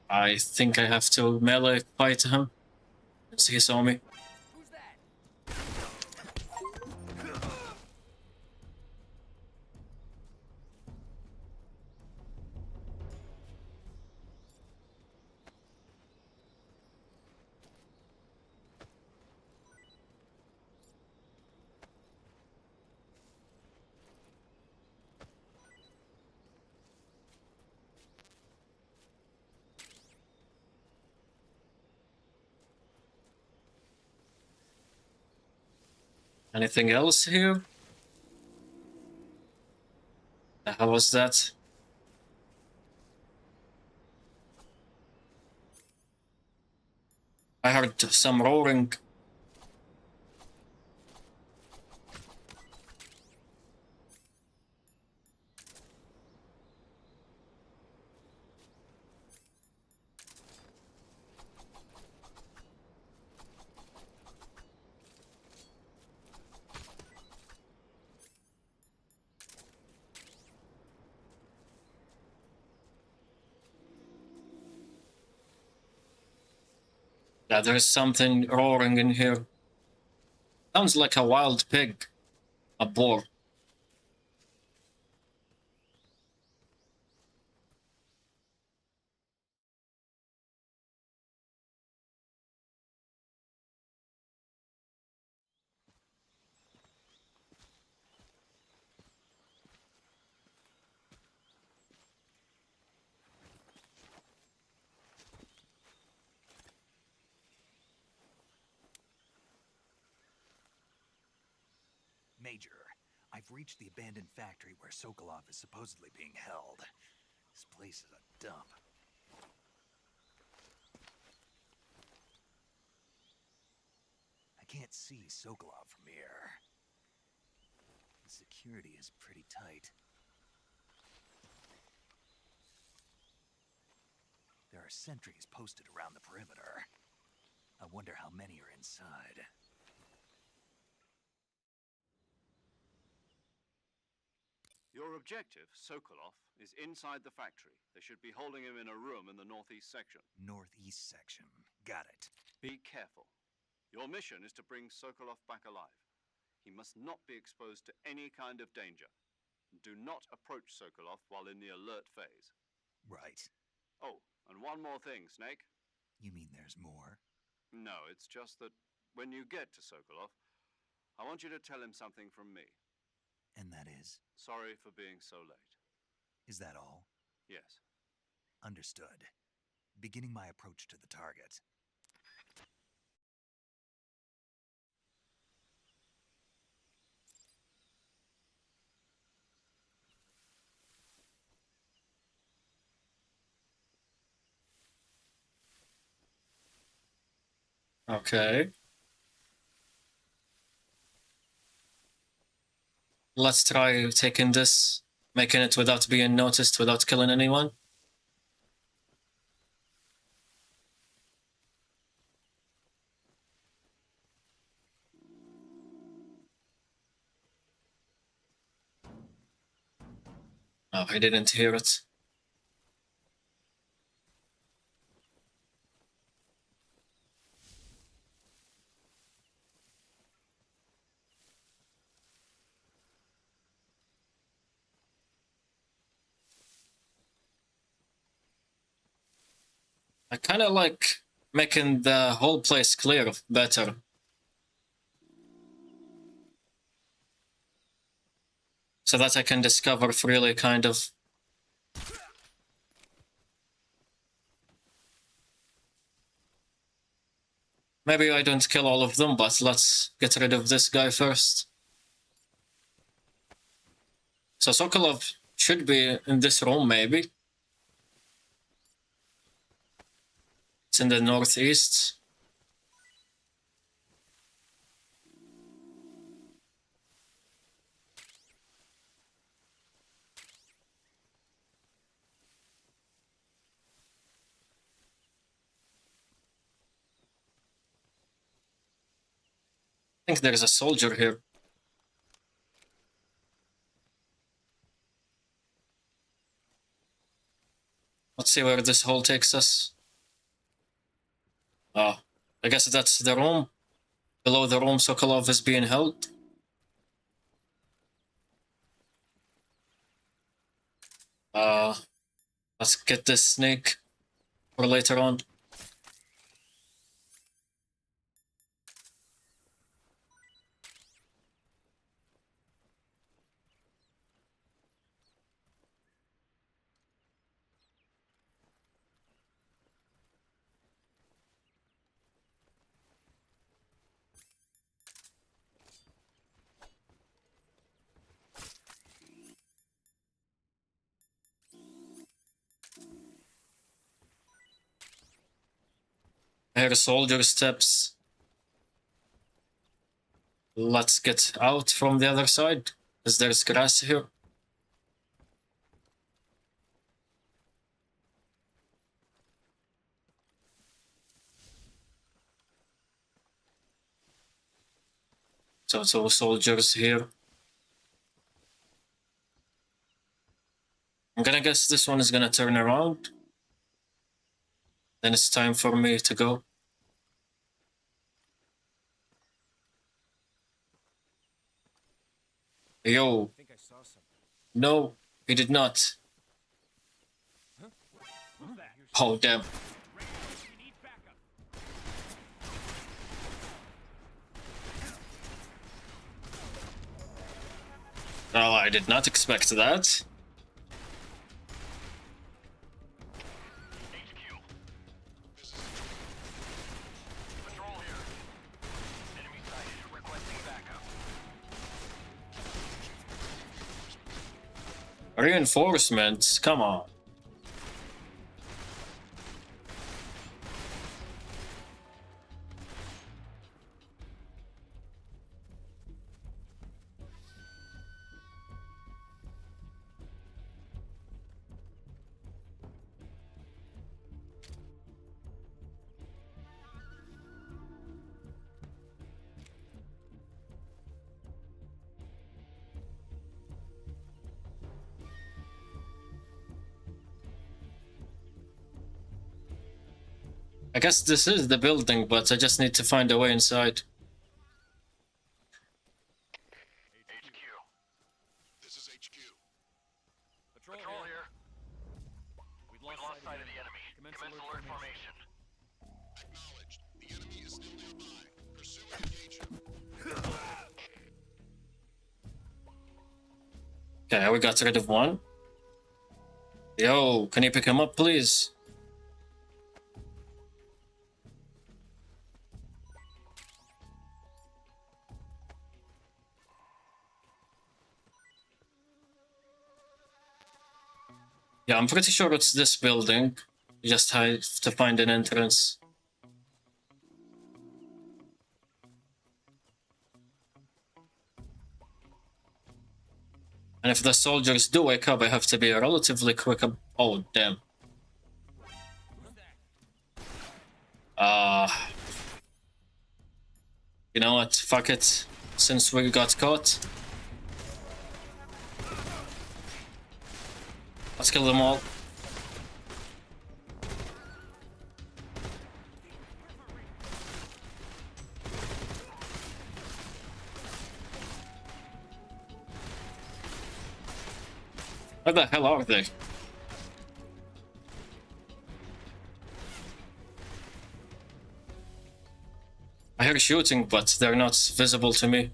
I think I have to melee fight him. Since he saw me. Anything else here? The hell was that? I heard some roaring. Yeah, there's something roaring in here. Sounds like a wild pig. A boar. Major, I've reached the abandoned factory where Sokolov is supposedly being held. This place is a dump. I can't see Sokolov from here. The security is pretty tight. There are sentries posted around the perimeter. I wonder how many are inside. Your objective, Sokolov, is inside the factory. They should be holding him in a room in the northeast section. Northeast section. Got it. Be careful. Your mission is to bring Sokolov back alive. He must not be exposed to any kind of danger. Do not approach Sokolov while in the alert phase. Right. Oh, and one more thing, Snake. You mean there's more? No, it's just that when you get to Sokolov, I want you to tell him something from me. And that is? Sorry for being so late. Is that all? Yes. Understood. Beginning my approach to the target. Okay. Let's try taking this, making it without being noticed, without killing anyone. Oh, I didn't hear it. I kind of like making the whole place clear better. So that I can discover freely, kind of. Maybe I don't kill all of them, but let's get rid of this guy first. So Sokolov should be in this room, maybe. It's in the northeast. I think there's a soldier here. Let's see where this hole takes us. Oh, I guess that's the room. Below the room, Sokolov is being held. Let's get this snake for later on. I hear soldier steps. Let's get out from the other side, because there's grass here. So two soldiers here. I'm gonna guess this one is gonna turn around. Then it's time for me to go. Yo. No, he did not. Oh, damn. Oh, I did not expect that. Reinforcements, come on. I guess this is the building, but I just need to find a way inside. HQ. This is HQ. Patrol here. We've lost sight of the enemy. Commence alert formation. Acknowledged. The enemy is still nearby. Pursue and engage him. Okay, we got rid of one. Yo, can you pick him up, please? Yeah, I'm pretty sure it's this building. You just have to find an entrance. if the soldiers do wake up, I have to be relatively quick. Oh, damn. You know what? Fuck it. Since we got caught, let's kill them all. Where the hell are they? I hear shooting, but they're not visible to me.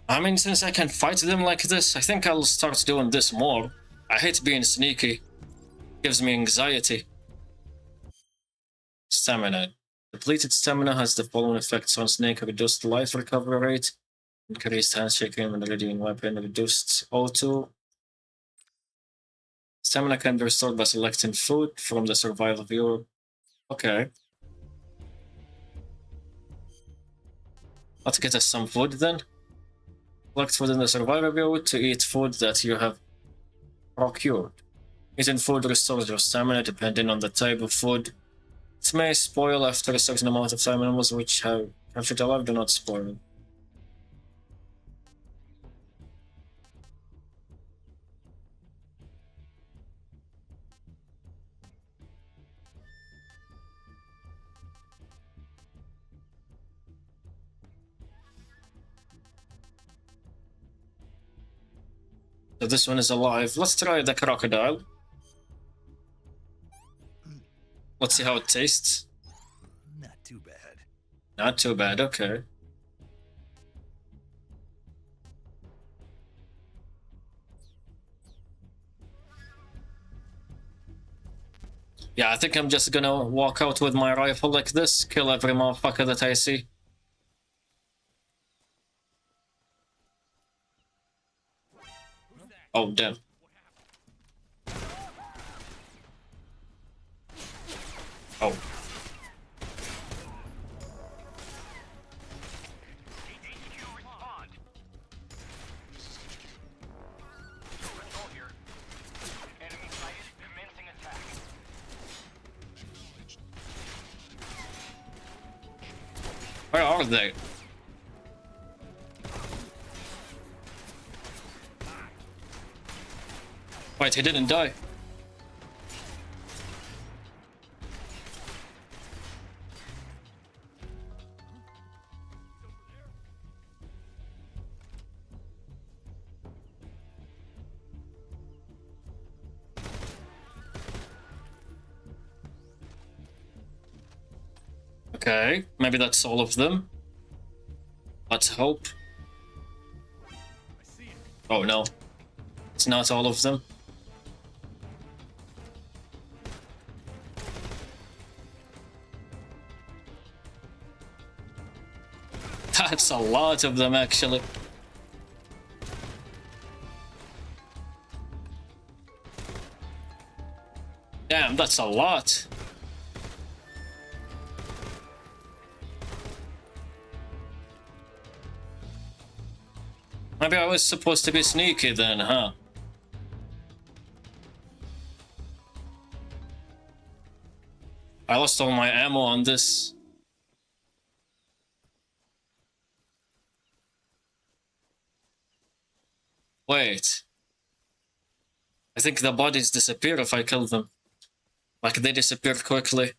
I mean, since I can fight them like this, I think I'll start doing this more. I hate being sneaky. Gives me anxiety. Stamina. Depleted stamina has the following effects on Snake: reduced life recovery rate, increased handshaking when readying weapon, reduced O2. Stamina can be restored by selecting food from the survival viewer. Okay. Let's get us some food then. Select food in the survival view to eat food that you have procured. Eating food restores your stamina depending on the type of food. It may spoil after a certain amount of time. Animals which have captured alive do not spoil. So this one is alive. Let's try the crocodile. Let's see how it tastes. Not too bad. Not too bad, okay. Yeah, I think I'm just gonna walk out with my rifle like this, kill every motherfucker that I see. Oh, damn. Oh. Where are they? Wait, he didn't die. Okay, maybe that's all of them. Let's hope. Oh no, it's not all of them. That's a lot of them, actually. Damn, that's a lot. Maybe I was supposed to be sneaky then, huh? I lost all my ammo on this. Wait. I think the bodies disappear if I kill them. Like, they disappear quickly.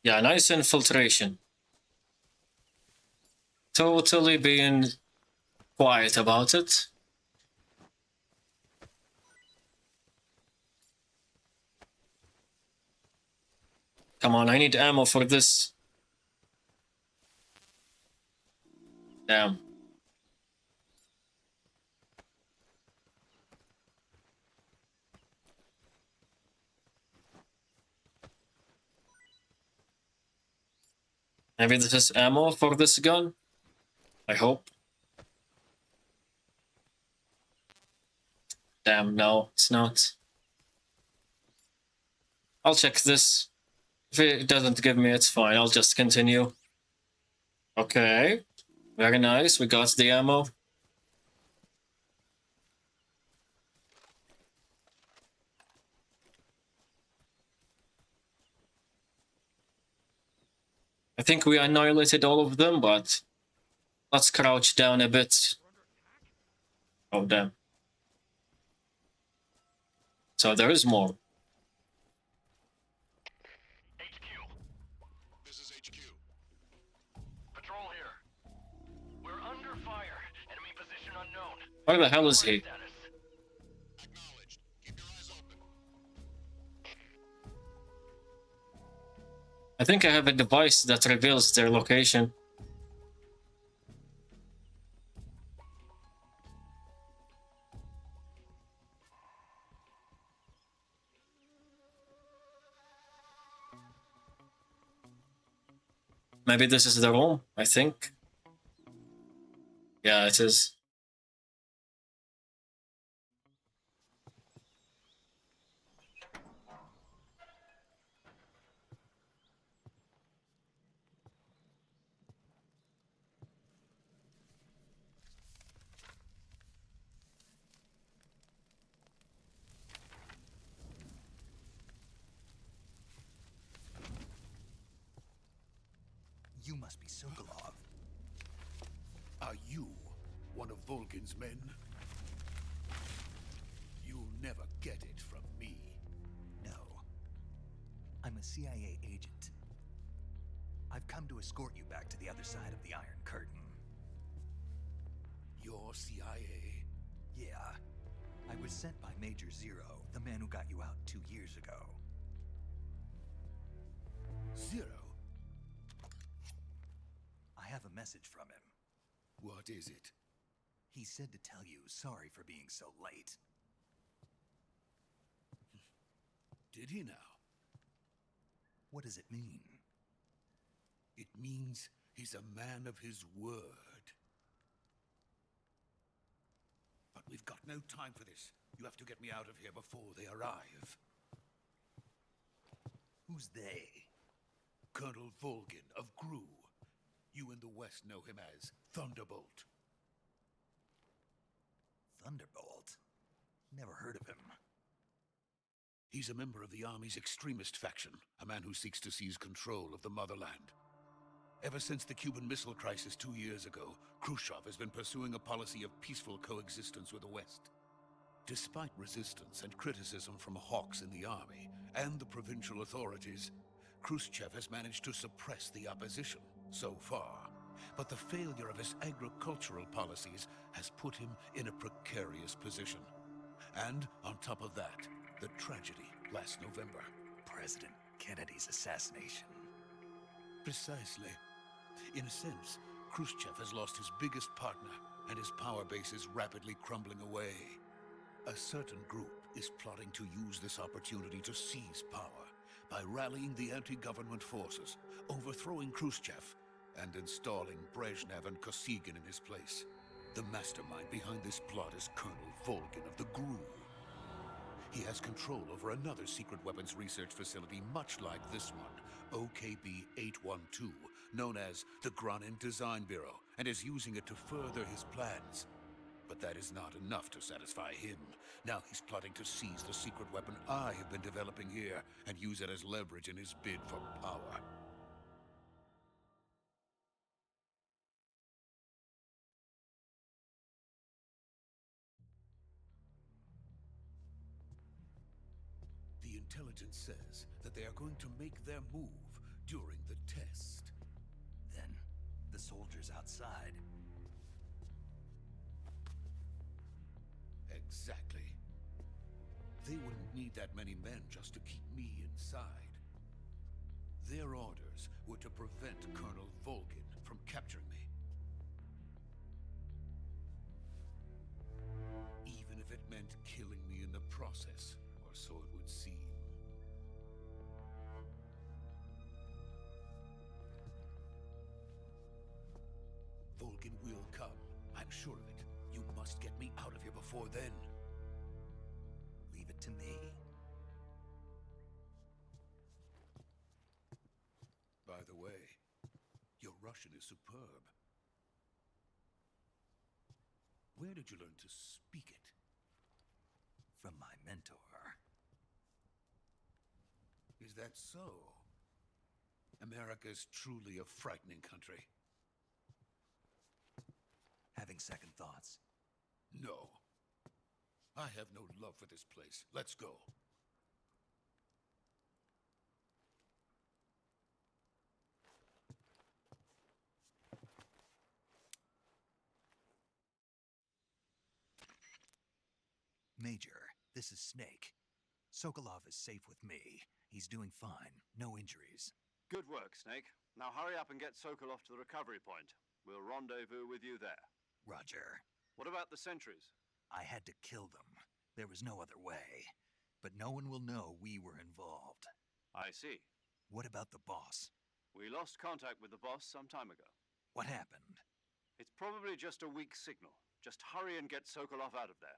Yeah, nice infiltration. Totally being quiet about it. Come on, I need ammo for this. Damn. Maybe this is ammo for this gun? I hope. Damn, no, it's not. I'll check this. If it doesn't give me, it's fine. I'll just continue. Okay. Very nice. We got the ammo. I think we annihilated all of them, but let's crouch down a bit. Oh, damn. So there is more. HQ. This is HQ. Patrol here. We're under fire. Enemy position unknown. Where the hell is he? Status. Acknowledged. Keep your eyes open. I think I have a device that reveals their location. Maybe this is the room, I think. Yeah, it is. You must be Sokolov. Are you one of Volgin's men? You'll never get it from me. No. I'm a CIA agent. I've come to escort you back to the other side of the Iron Curtain. You're CIA? Yeah. I was sent by Major Zero, the man who got you out 2 years ago. Zero? I have a message from him. What is it? He said to tell you sorry for being so late. Did he now? What does it mean? It means he's a man of his word. But we've got no time for this. You have to get me out of here before they arrive. Who's they? Colonel Volgin of Gru. You in the West know him as Thunderbolt. Thunderbolt? Never heard of him. He's a member of the Army's extremist faction, a man who seeks to seize control of the motherland. Ever since the Cuban Missile Crisis 2 years ago, Khrushchev has been pursuing a policy of peaceful coexistence with the West. Despite resistance and criticism from hawks in the army and the provincial authorities, Khrushchev has managed to suppress the opposition so far. But the failure of his agricultural policies has put him in a precarious position. And on top of that, the tragedy last November. President Kennedy's assassination. Precisely. In a sense, Khrushchev has lost his biggest partner, and his power base is rapidly crumbling away. A certain group is plotting to use this opportunity to seize power by rallying the anti-government forces, overthrowing Khrushchev, and installing Brezhnev and Kosygin in his place. The mastermind behind this plot is Colonel Volgin of the GRU. He has control over another secret weapons research facility much like this one, OKB-812, known as the Granin Design Bureau, and is using it to further his plans. But that is not enough to satisfy him. Now he's plotting to seize the secret weapon I have been developing here and use it as leverage in his bid for power. The intelligence says that they are going to make their move during the test. Then, the soldiers outside. Exactly. They wouldn't need that many men just to keep me inside. Their orders were to prevent Colonel Volgin from capturing me. process, or so it would seem. Vulcan will come. I'm sure of it. You must get me out of here before then. Leave it to me. By the way, your Russian is superb. Where did you learn to speak it? From my mentor. Is that so? America's truly a frightening country. Having second thoughts. No. I have no love for this place. Let's go. Major, this is Snake. Sokolov is safe with me. He's doing fine. No injuries. Good work, Snake. Now hurry up and get Sokolov to the recovery point. We'll rendezvous with you there. Roger. What about the sentries? I had to kill them. There was no other way. But no one will know we were involved. I see. What about the boss? We lost contact with the boss some time ago. What happened? It's probably just a weak signal. Just hurry and get Sokolov out of there.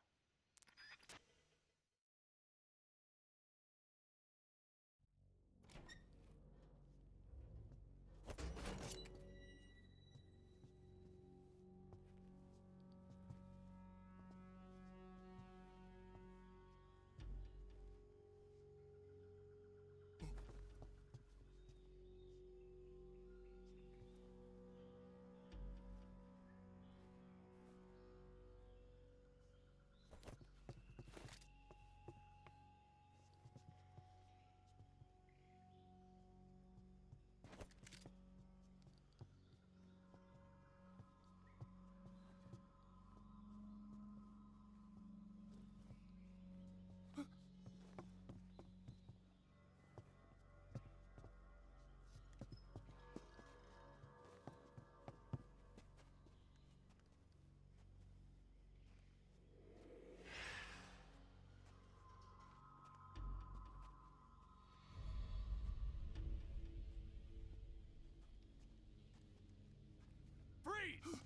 Freeze!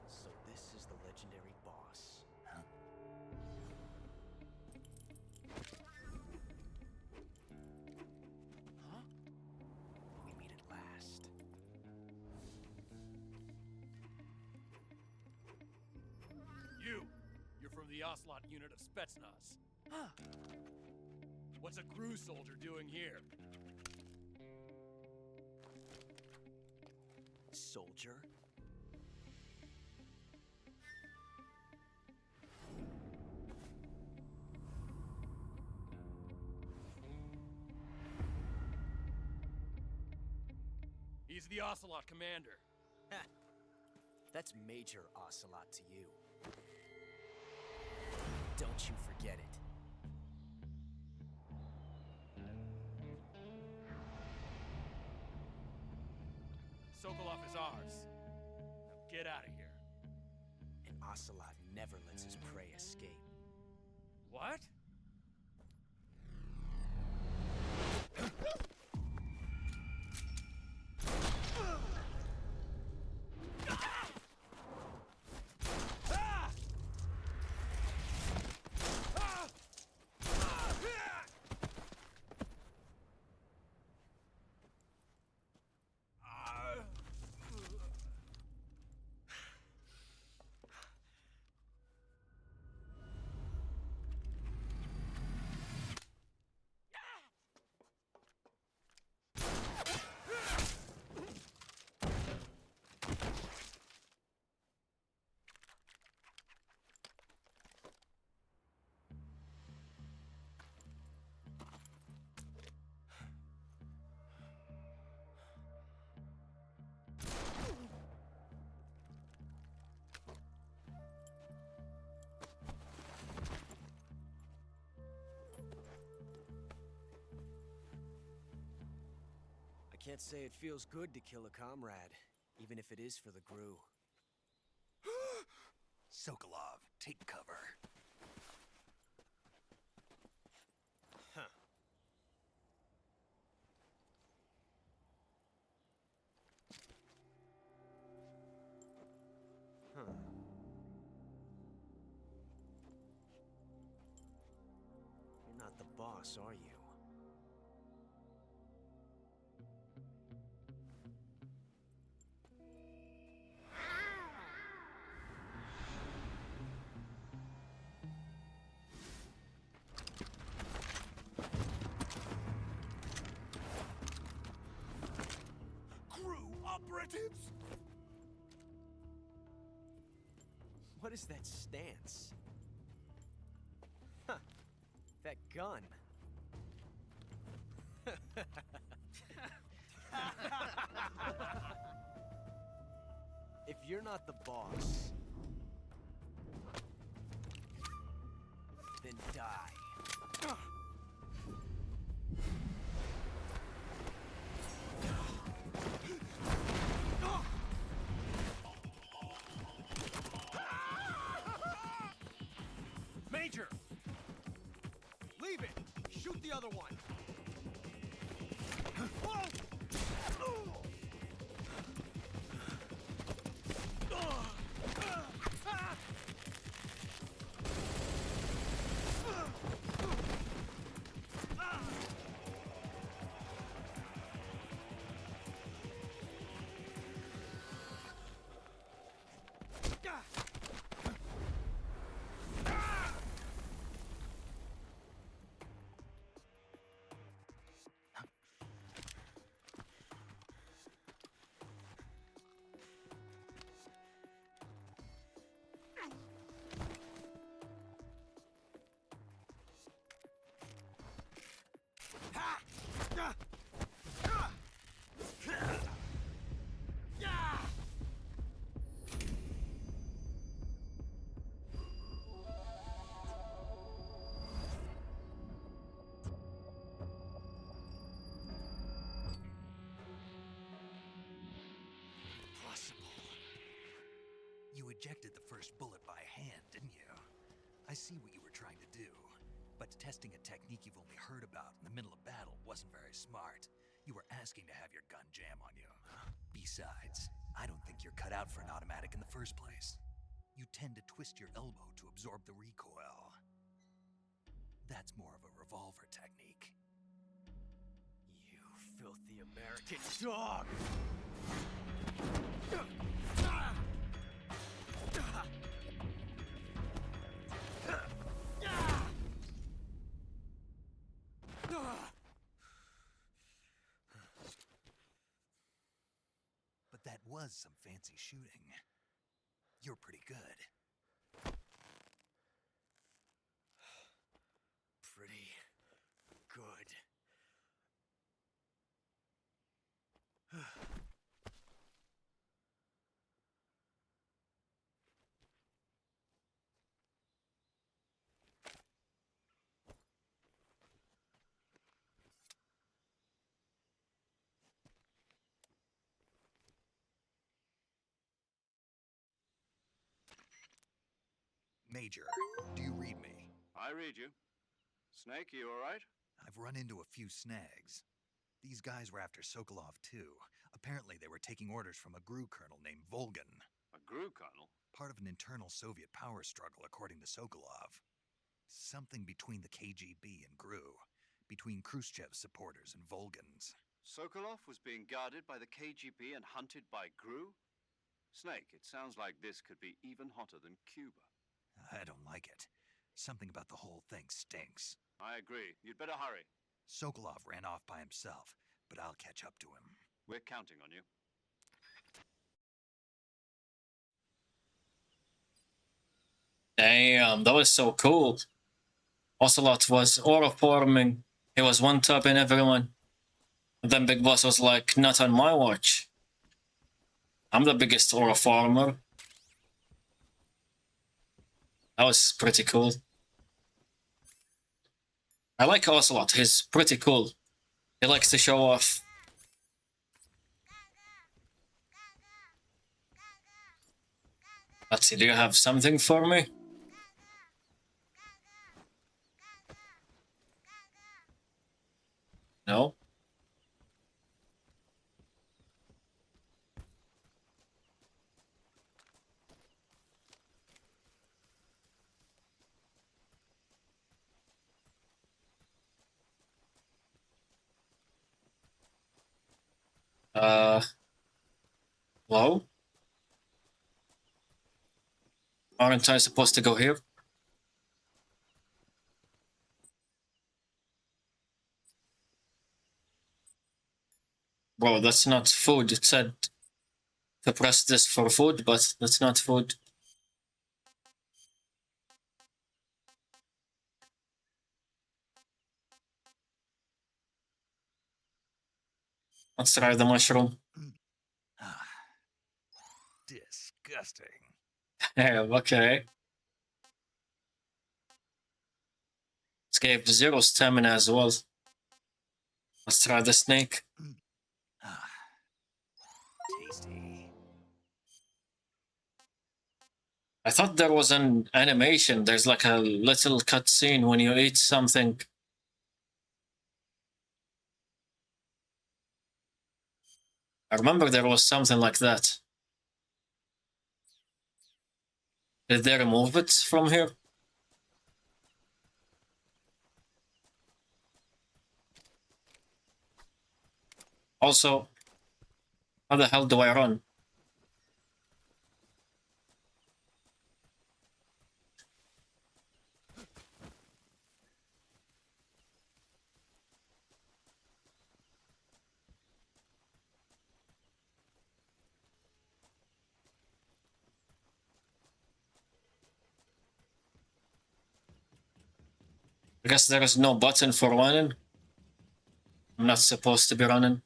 So this is the legendary boss. Huh? Huh? We meet at last. You're from the Ocelot unit of Spetsnaz. Huh. What's a crew soldier doing here? Soldier? He's the Ocelot commander. Ha! That's Major Ocelot to you. Don't you forget it. Sokolov is ours. Now get out of here. And Ocelot never lets his prey escape. What? Can't say it feels good to kill a comrade, even if it is for the Gru. Sokolov, take cover. Huh. Huh. You're not the boss, are you? Operatives? What is that stance? Huh. That gun. If you're not the boss, then die. Major! Leave it! Shoot the other one! You ejected the first bullet by hand, didn't you? I see what you were trying to do. But testing a technique you've only heard about in the middle of battle wasn't very smart. You were asking to have your gun jam on you. Besides, I don't think you're cut out for an automatic in the first place. You tend to twist your elbow to absorb the recoil. That's more of a revolver technique. You filthy American dog! But that was some fancy shooting. You're pretty good. Pretty good. Major, do you read me? I read you. Snake, you all right? I've run into a few snags. These guys were after Sokolov too. Apparently they were taking orders from a GRU colonel named Volgan. A GRU colonel? Part of an internal Soviet power struggle, according to Sokolov. Something between the KGB and GRU. Between Khrushchev's supporters and Volgan's. Sokolov was being guarded by the KGB and hunted by GRU? Snake, it sounds like this could be even hotter than Cuba. I don't like it. Something about the whole thing stinks. I agree. You'd better hurry. Sokolov ran off by himself, but I'll catch up to him. We're counting on you. Damn, that was so cool. Ocelot was aura forming. He was one-tapping everyone. And then Big Boss was like, not on my watch. I'm the biggest aura former. That was pretty cool. I like Ocelot. He's pretty cool. He likes to show off. Let's see, do you have something for me? No? Hello? Aren't I supposed to go here? Bro, that's not food. It said to press this for food, but that's not food. Let's try the mushroom. Disgusting. Yeah, okay. It's gave 0 stamina as well. Let's try the snake. Tasty. I thought there was an animation. There's like a little cutscene when you eat something. I remember there was something like that. Did they remove it from here? Also, how the hell do I run? I guess there is no button for running. I'm not supposed to be running.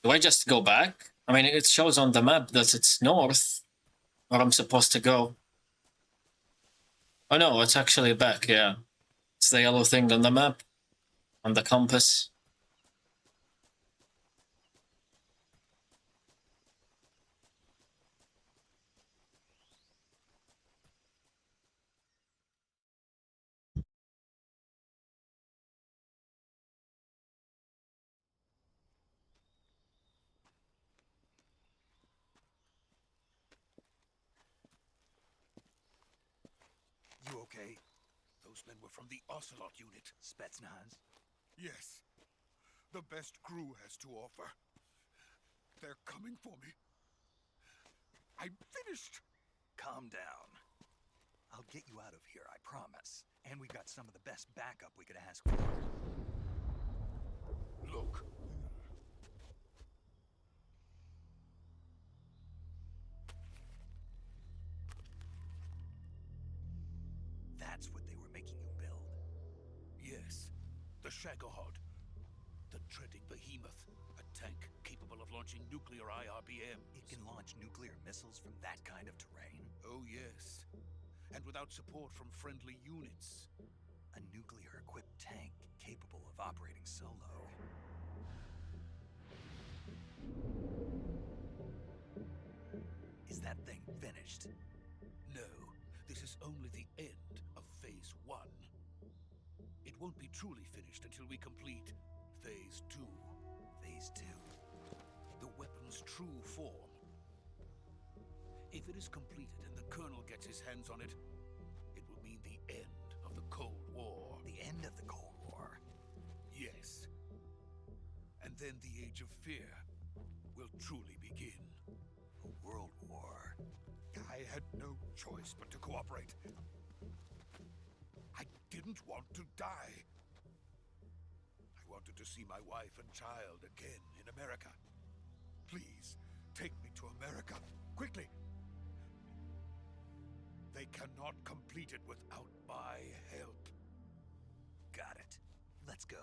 Do I just go back? I mean, it shows on the map that it's north, where I'm supposed to go. Oh no, it's actually back, yeah. It's the yellow thing on the map, on the compass. You okay? Those men were from the Ocelot unit. Spetsnaz? Yes. The best crew has to offer. They're coming for me. I'm finished. Calm down. I'll get you out of here, I promise. And we got some of the best backup we could ask for. Look. That's what they were making you build. Yes. The Shagohod. The treading behemoth. A tank capable of launching nuclear IRBM. It can launch nuclear missiles from that kind of terrain? Oh, yes. And without support from friendly units. A nuclear-equipped tank capable of operating solo. Is that thing finished? No, this is only the end of Phase 1. It won't be truly finished until we complete Phase 2. Phase 2? The weapon's true form. If it is completed and the Colonel gets his hands on it, it will mean the end of the Cold War. The end of the Cold War? Yes. And then the Age of Fear will truly begin. A world war? I had no choice but to cooperate. I didn't want to die. I wanted to see my wife and child again in America. Please, take me to America, quickly. They cannot complete it without my help. Got it. Let's go.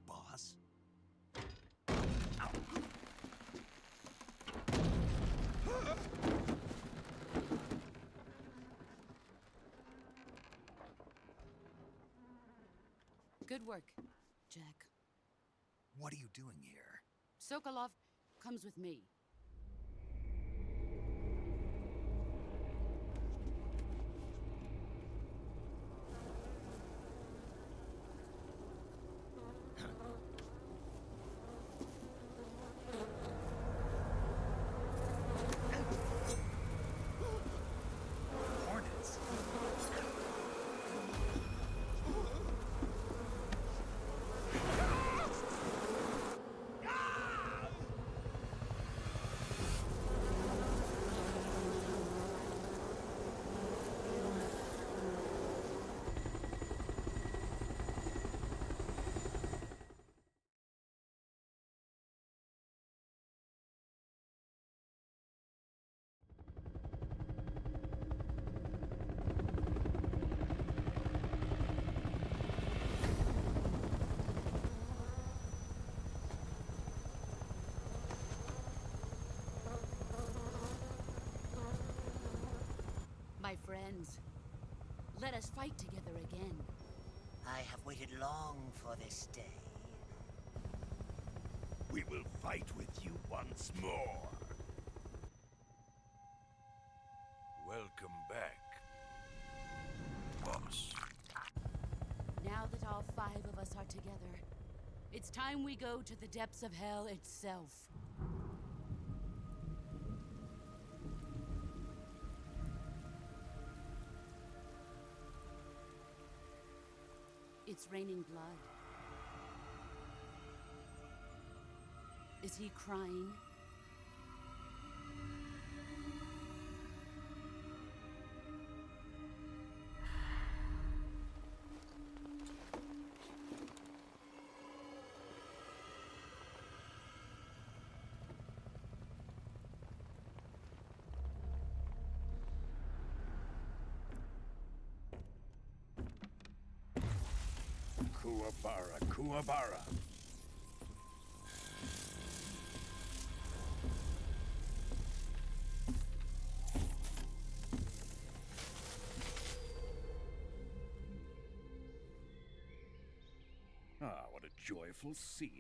Boss? Good work, Jack. What are you doing here? Sokolov comes with me. Hornets? My friends, let us fight together again. I have waited long for this day. We will fight with you once more. Welcome back, boss. Now that all 5 of us are together, it's time we go to the depths of hell itself. It's raining blood. Is he crying? Kuwabara, Kuwabara. Ah, what a joyful scene.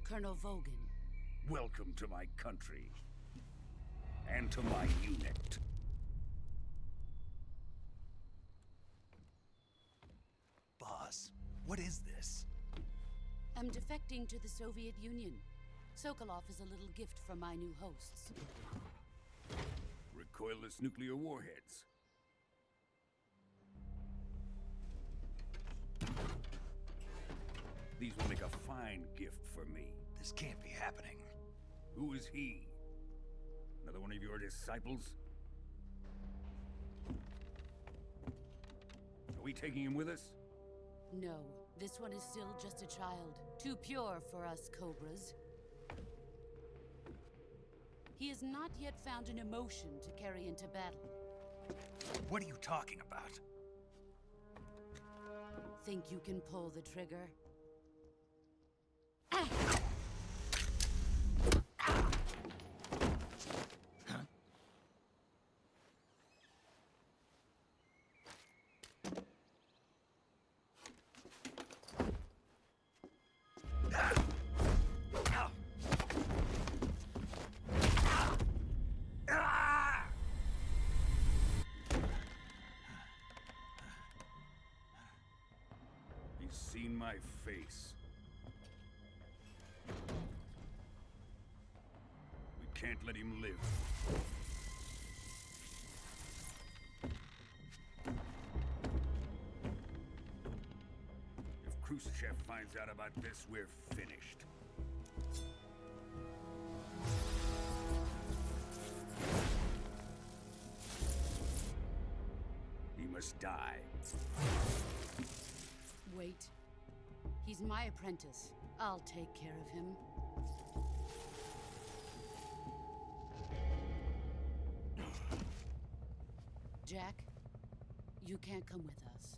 Colonel Vogan. Welcome to my country. And to my unit. Boss, what is this? I'm defecting to the Soviet Union. Sokolov is a little gift from my new hosts. Recoilless nuclear warheads. These will make a fine gift for me. This can't be happening. Who is he? Another one of your disciples? Are we taking him with us? No, this one is still just a child. Too pure for us Cobras. He has not yet found an emotion to carry into battle. What are you talking about? Think you can pull the trigger? He's seen my face. can't let him live. If Khrushchev finds out about this, we're finished. He must die. Wait. He's my apprentice. I'll take care of him. Jack, you can't come with us.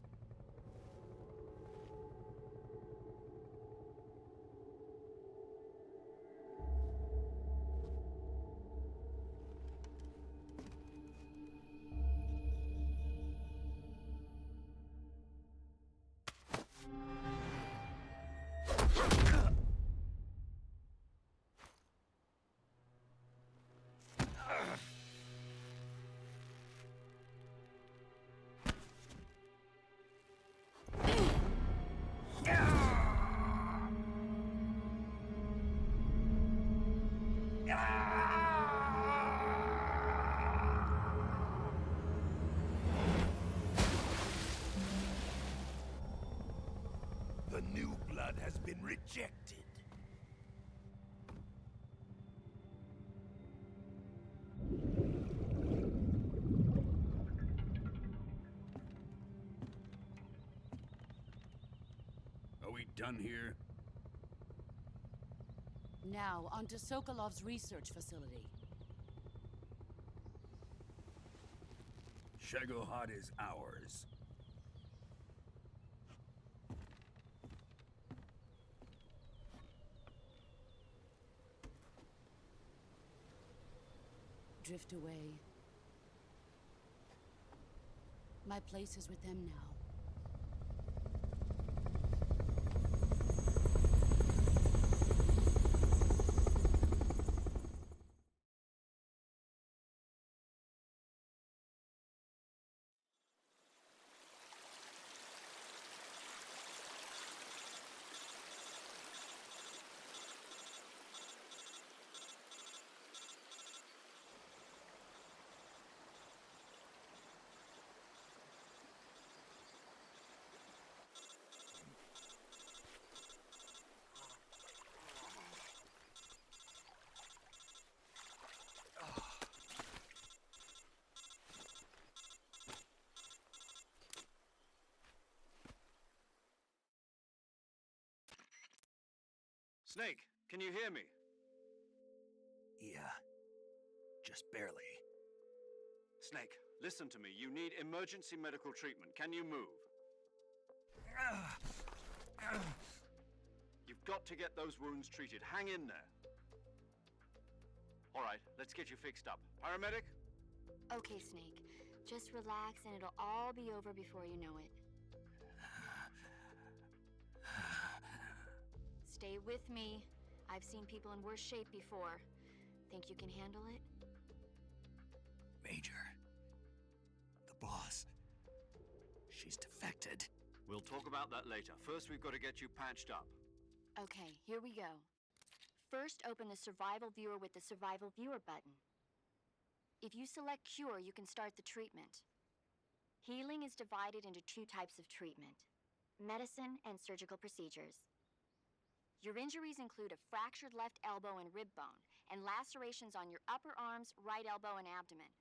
The new blood has been rejected. Are we done here? Now, onto Sokolov's research facility. Shagohod is ours. Drift away. My place is with them now. Snake, can you hear me? Yeah. Just barely. Snake, listen to me. You need emergency medical treatment. Can you move? You've got to get those wounds treated. Hang in there. All right, let's get you fixed up. Paramedic? Okay, Snake. Just relax and it'll all be over before you know it. Stay with me. I've seen people in worse shape before. Think you can handle it? Major. The boss. She's defected. We'll talk about that later. First, we've got to get you patched up. Okay, here we go. First, open the Survival Viewer with the Survival Viewer button. If you select Cure, you can start the treatment. Healing is divided into two types of treatment: medicine and surgical procedures. Your injuries include a fractured left elbow and rib bone, and lacerations on your upper arms, right elbow, and abdomen.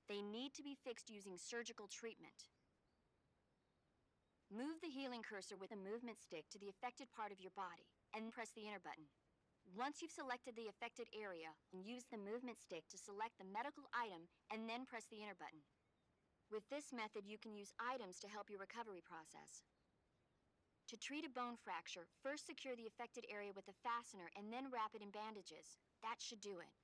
They need to be fixed using surgical treatment. Move the healing cursor with a movement stick to the affected part of your body, and press the enter button. Once you've selected the affected area, use the movement stick to select the medical item, and then press the enter button. With this method, you can use items to help your recovery process. To treat a bone fracture, first secure the affected area with a fastener and then wrap it in bandages. That should do it.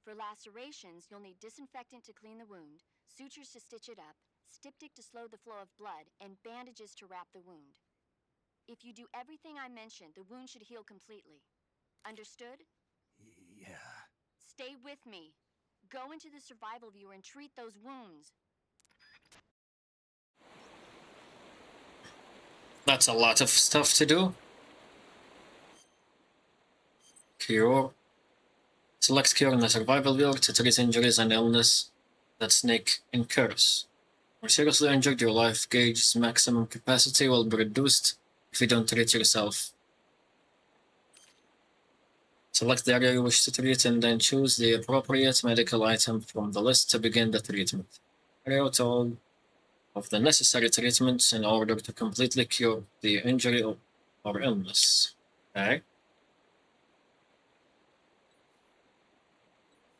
For lacerations, you'll need disinfectant to clean the wound, sutures to stitch it up, styptic to slow the flow of blood, and bandages to wrap the wound. If you do everything I mentioned, the wound should heal completely. Understood? Yeah. Stay with me. Go into the Survival Viewer and treat those wounds. That's a lot of stuff to do. Cure. Select Cure in the survival wheel to treat injuries and illness that Snake incurs. When seriously injured, your life gauge's maximum capacity will be reduced if you don't treat yourself. Select the area you wish to treat and then choose the appropriate medical item from the list to begin the treatment. Carry out all of the necessary treatments in order to completely cure the injury or illness. Okay.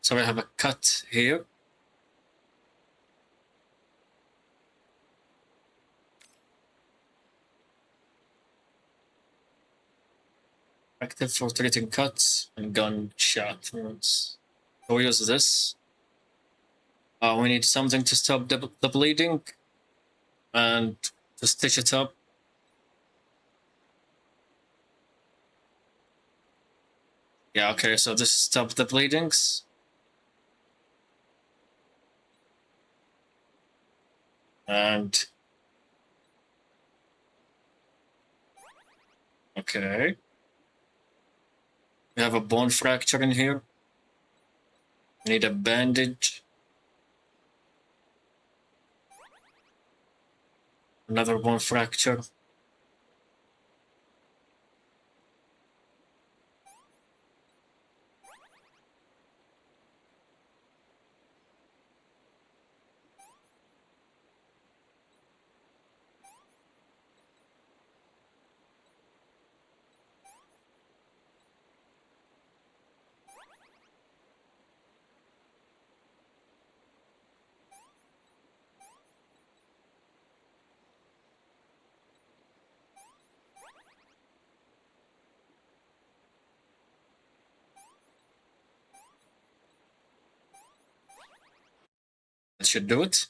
So we have a cut here. Active for treating cuts and gunshot wounds. So we use this. We need something to stop the bleeding and to stitch it up. Yeah, okay, so this stops the bleedings. And okay. We have a bone fracture in here. We need a bandage. Another bone fracture. That should do it.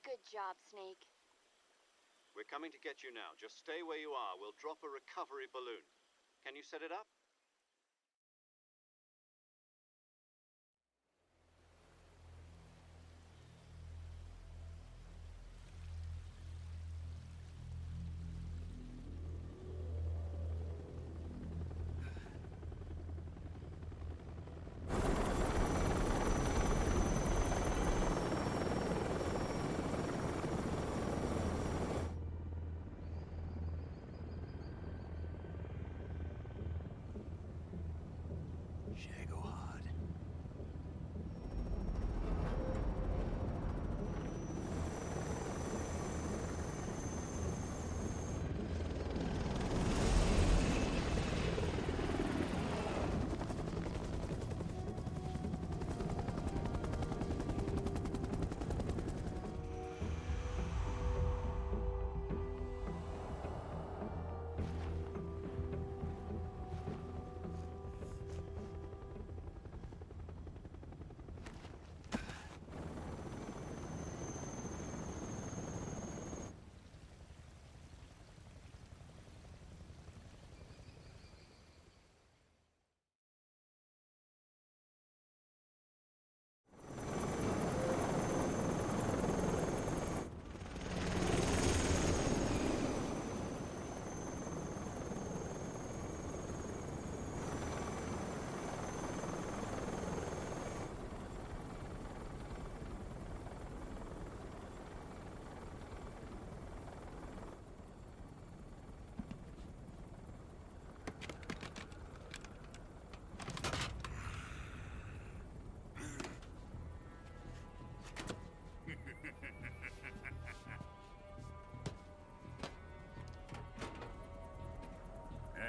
Good job, Snake. We're coming to get you now. Just stay where you are. We'll drop a recovery balloon. Can you set it up?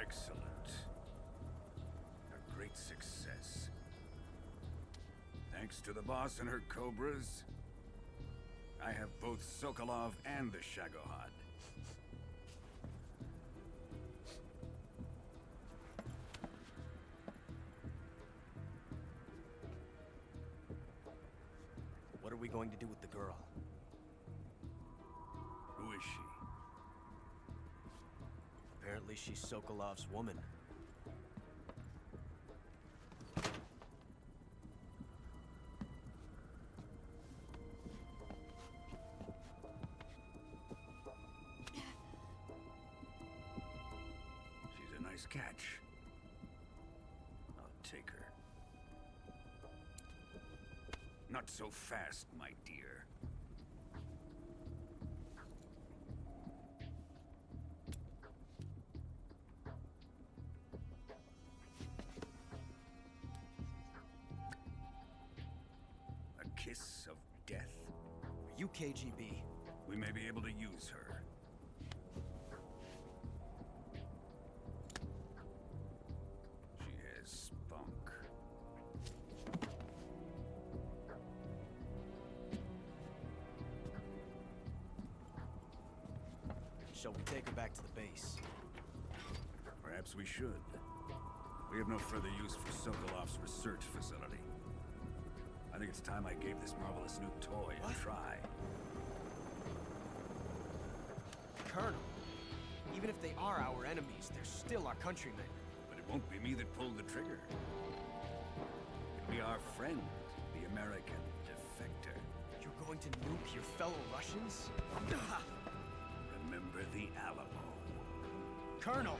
Excellent. A great success. Thanks to the boss and her cobras, I have both Sokolov and the Shagohod. What are we going to do with the girl? Who is she? Apparently she's Sokolov's woman. She's a nice catch. I'll take her. Not so fast, my dear. A kiss of death? Are you KGB? We may be able to use her. She has spunk. Shall we take her back to the base? Perhaps we should. We have no further use for Sokolov's research facility. I think it's time I gave this marvelous new toy a try. Colonel, even if they are our enemies, they're still our countrymen. But it won't be me that pulled the trigger. It'll be our friend, the American defector. You're going to nuke your fellow Russians? Remember the Alamo. Colonel!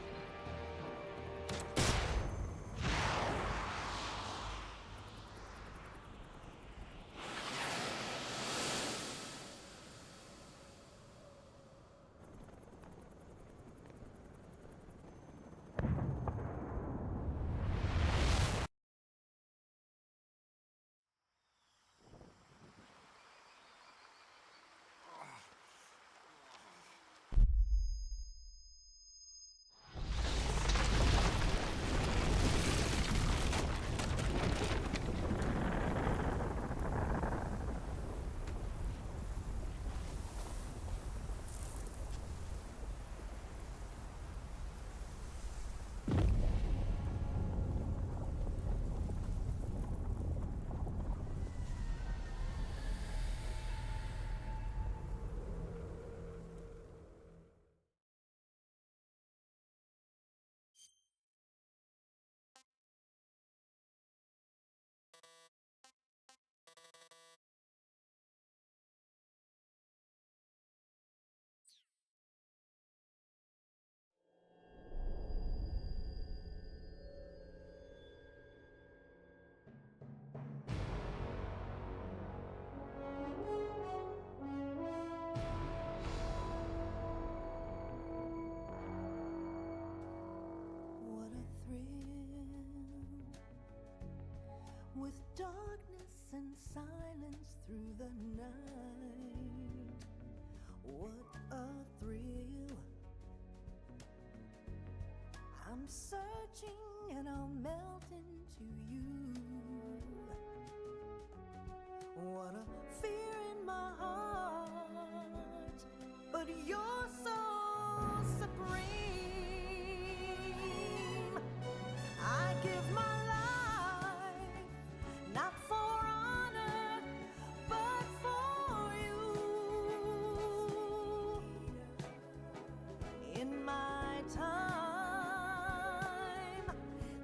With darkness and silence through the night, what a thrill. I'm searching and I'll melt into you. What a fear in my heart, but you're so supreme. I give my not for honor, but for you. In my time,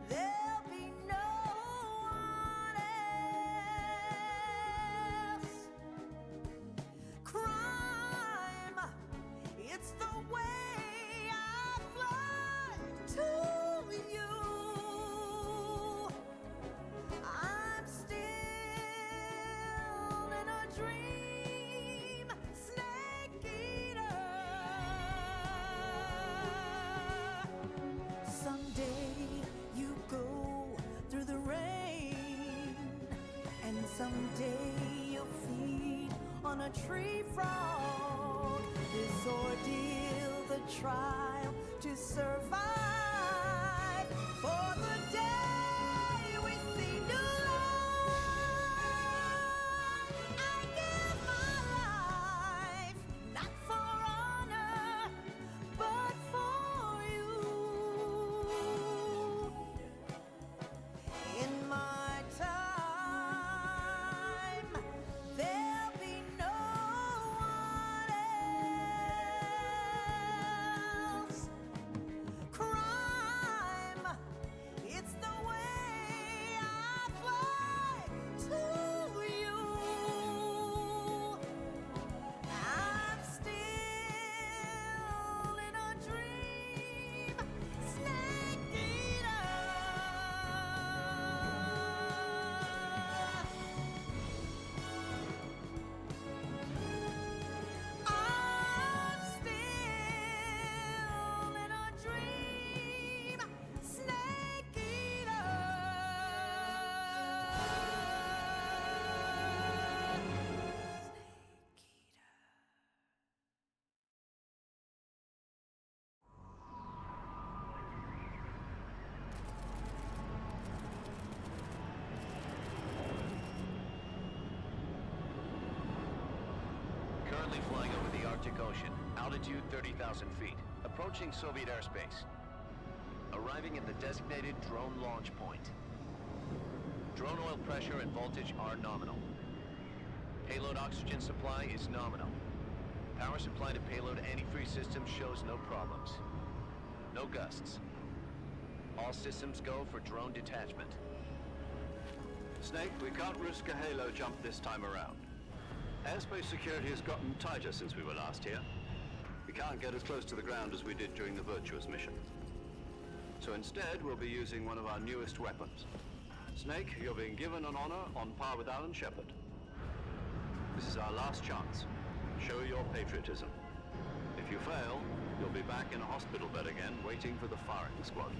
there'll be no one else. Crime, it's the way I fly to you. I'm still in a dream, snake eater. Someday you go through the rain, and someday you'll feed on a tree frog. This ordeal, the trial to survive. Currently flying over the Arctic Ocean. Altitude 30,000 feet. Approaching Soviet airspace. Arriving at the designated drone launch point. Drone oil pressure and voltage are nominal. Payload oxygen supply is nominal. Power supply to payload antifreeze system shows no problems. No gusts. All systems go for drone detachment. Snake, we can't risk a halo jump this time around. Airspace security has gotten tighter since we were last here. We can't get as close to the ground as we did during the Virtuous mission. So instead, we'll be using one of our newest weapons. Snake, you're being given an honor on par with Alan Shepard. This is our last chance. Show your patriotism. If you fail, you'll be back in a hospital bed again, waiting for the firing squad.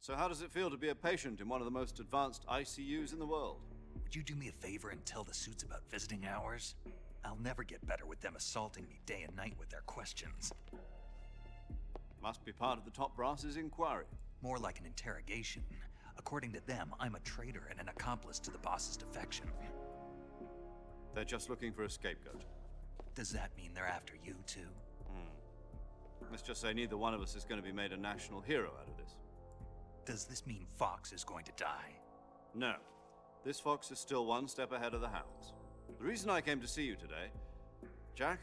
So how does it feel to be a patient in one of the most advanced ICUs in the world? Would you do me a favor and tell the suits about visiting hours? I'll never get better with them assaulting me day and night with their questions. Must be part of the top brass's inquiry. More like an interrogation. According to them, I'm a traitor and an accomplice to the boss's defection. They're just looking for a scapegoat. Does that mean they're after you, too? Let's just say neither one of us is going to be made a national hero out of this. Does this mean Fox is going to die? No. This Fox is still one step ahead of the hounds. The reason I came to see you today, Jack,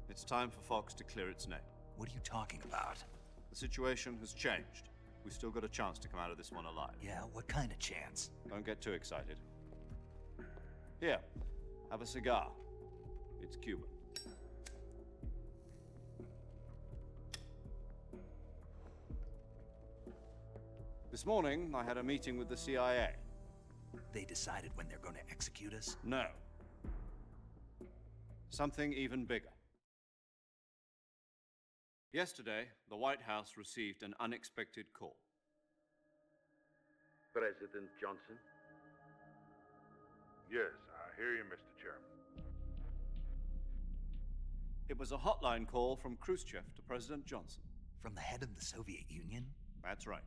it's time for Fox to clear its name. What are you talking about? The situation has changed. We've still got a chance to come out of this one alive. Yeah, what kind of chance? Don't get too excited. Here, have a cigar. It's Cuban. This morning, I had a meeting with the CIA. They decided when they're going to execute us? No. Something even bigger. Yesterday, the White House received an unexpected call. President Johnson? Yes, I hear you, Mr. Chairman. It was a hotline call from Khrushchev to President Johnson. From the head of the Soviet Union? That's right.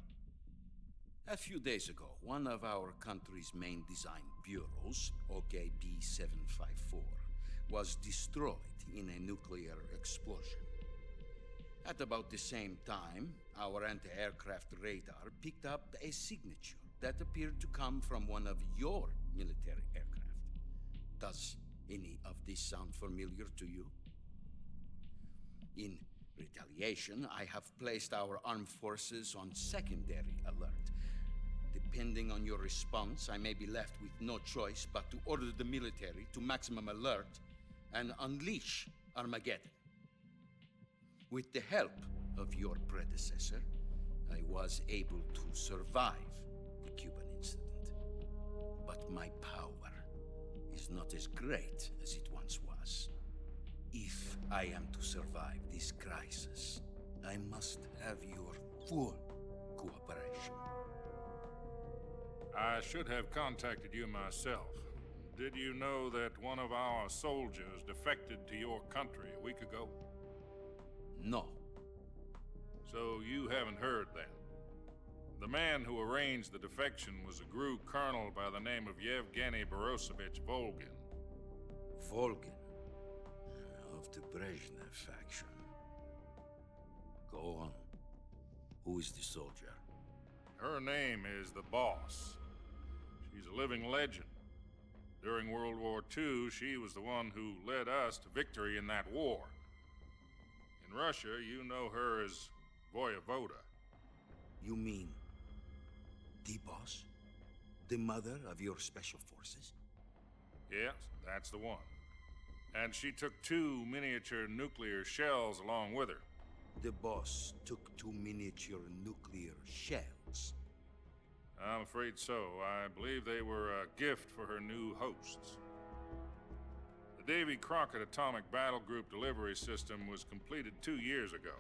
A few days ago, one of our country's main design bureaus, OKB 754, was destroyed in a nuclear explosion. At about the same time, our anti-aircraft radar picked up a signature that appeared to come from one of your military aircraft. Does any of this sound familiar to you? In retaliation, I have placed our armed forces on secondary alert. Depending on your response, I may be left with no choice but to order the military to maximum alert and unleash Armageddon. With the help of your predecessor, I was able to survive the Cuban incident. But my power is not as great as it once was. If I am to survive this crisis, I must have your full cooperation. I should have contacted you myself. Did you know that one of our soldiers defected to your country a week ago? No. So you haven't heard then. The man who arranged the defection was a GRU colonel by the name of Yevgeny Borosovich Volgin. Volgin? Of the Brezhnev faction. Go on. Who is the soldier? Her name is the Boss. She's a living legend. During World War II, she was the one who led us to victory in that war. In Russia, you know her as Voyevoda. You mean the Boss? The mother of your special forces? Yes, that's the one. And she took 2 miniature nuclear shells along with her. The Boss took 2 miniature nuclear shells? I'm afraid so. I believe they were a gift for her new hosts. The Davy Crockett Atomic Battle Group delivery system was completed 2 years ago.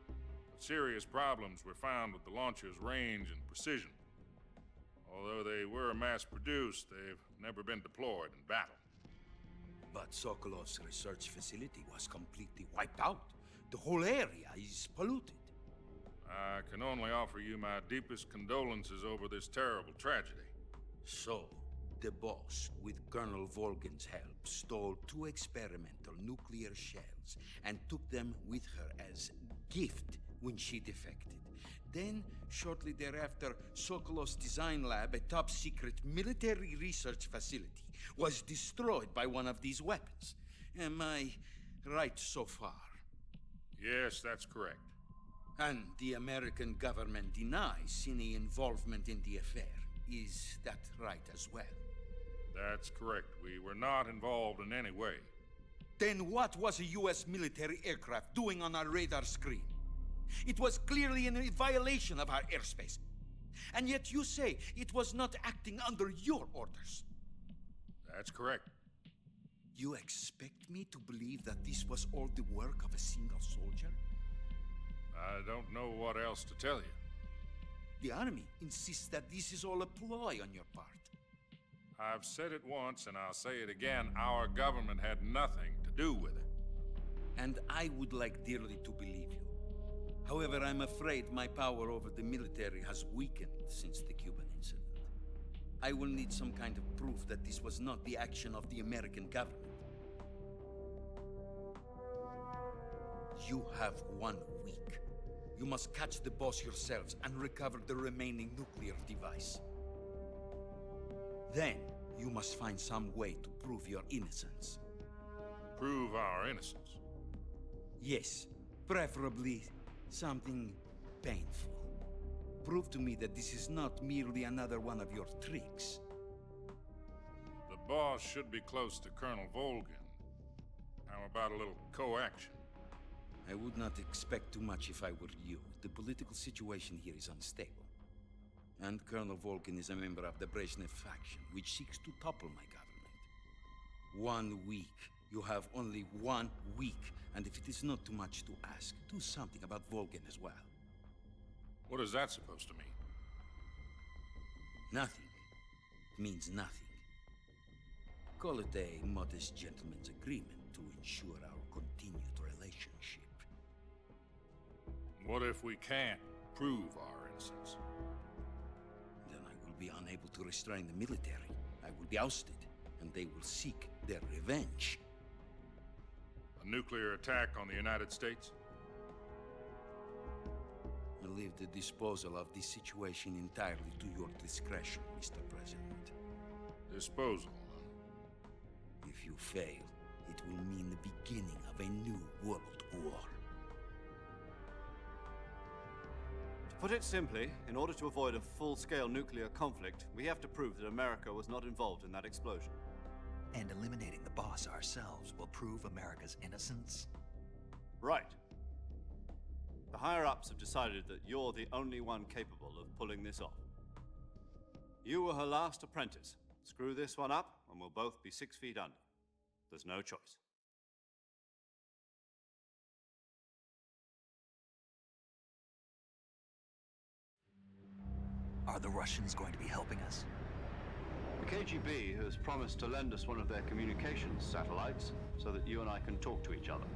But serious problems were found with the launcher's range and precision. Although they were mass-produced, they've never been deployed in battle. But Sokolov's research facility was completely wiped out. The whole area is polluted. I can only offer you my deepest condolences over this terrible tragedy. So, the boss, with Colonel Volgin's help, stole 2 experimental nuclear shells and took them with her as gift when she defected. Then, shortly thereafter, Sokolov's design lab, a top-secret military research facility, was destroyed by one of these weapons. Am I right so far? Yes, that's correct. And the American government denies any involvement in the affair. Is that right as well? That's correct. We were not involved in any way. Then what was a U.S. military aircraft doing on our radar screen? It was clearly in violation of our airspace. And yet you say it was not acting under your orders. That's correct. You expect me to believe that this was all the work of a single soldier? I don't know what else to tell you. The army insists that this is all a ploy on your part. I've said it once and I'll say it again. Our government had nothing to do with it. And I would like dearly to believe you. However, I'm afraid my power over the military has weakened since the Cuban incident. I will need some kind of proof that this was not the action of the American government. You have 1 week. You must catch the boss yourselves and recover the remaining nuclear device. Then, you must find some way to prove your innocence. Prove our innocence? Yes, preferably something painful. Prove to me that this is not merely another one of your tricks. The boss should be close to Colonel Volgin. How about a little co-action? I would not expect too much if I were you. The political situation here is unstable. And Colonel Volgin is a member of the Brezhnev faction, which seeks to topple my government. 1 week. You have only 1 week. And if it is not too much to ask, do something about Volgin as well. What is that supposed to mean? Nothing. It means nothing. Call it a modest gentleman's agreement to ensure our continued relationship. What if we can't prove our innocence? Then I will be unable to restrain the military. I will be ousted, and they will seek their revenge. A nuclear attack on the United States? I leave the disposal of this situation entirely to your discretion, Mr. President. Disposal? If you fail, it will mean the beginning of a new world war. To put it simply, in order to avoid a full-scale nuclear conflict, we have to prove that America was not involved in that explosion. And eliminating the boss ourselves will prove America's innocence? Right. The higher-ups have decided that you're the only one capable of pulling this off. You were her last apprentice. Screw this one up, and we'll both be 6 feet under. There's no choice. Are the Russians going to be helping us? The KGB has promised to lend us one of their communications satellites so that you and I can talk to each other.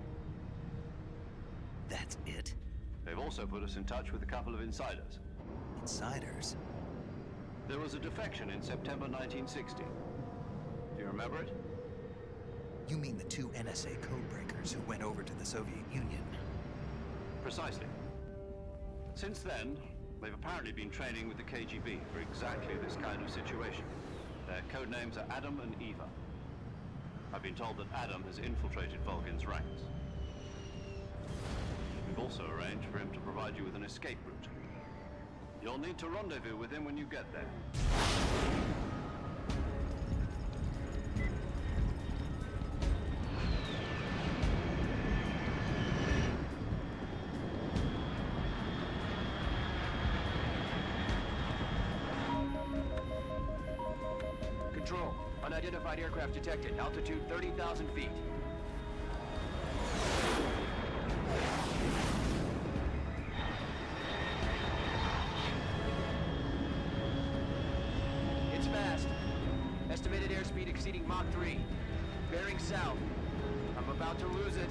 That's it? They've also put us in touch with a couple of insiders. Insiders? There was a defection in September 1960. Do you remember it? You mean the 2 NSA codebreakers who went over to the Soviet Union? Precisely. Since then, they've apparently been training with the KGB for exactly this kind of situation. Their code names are Adam and Eva. I've been told that Adam has infiltrated Volgin's ranks. We've also arranged for him to provide you with an escape route. You'll need to rendezvous with him when you get there. Control. Unidentified aircraft detected. Altitude 30,000 feet. It's fast. Estimated airspeed exceeding Mach 3. Bearing south. I'm about to lose it.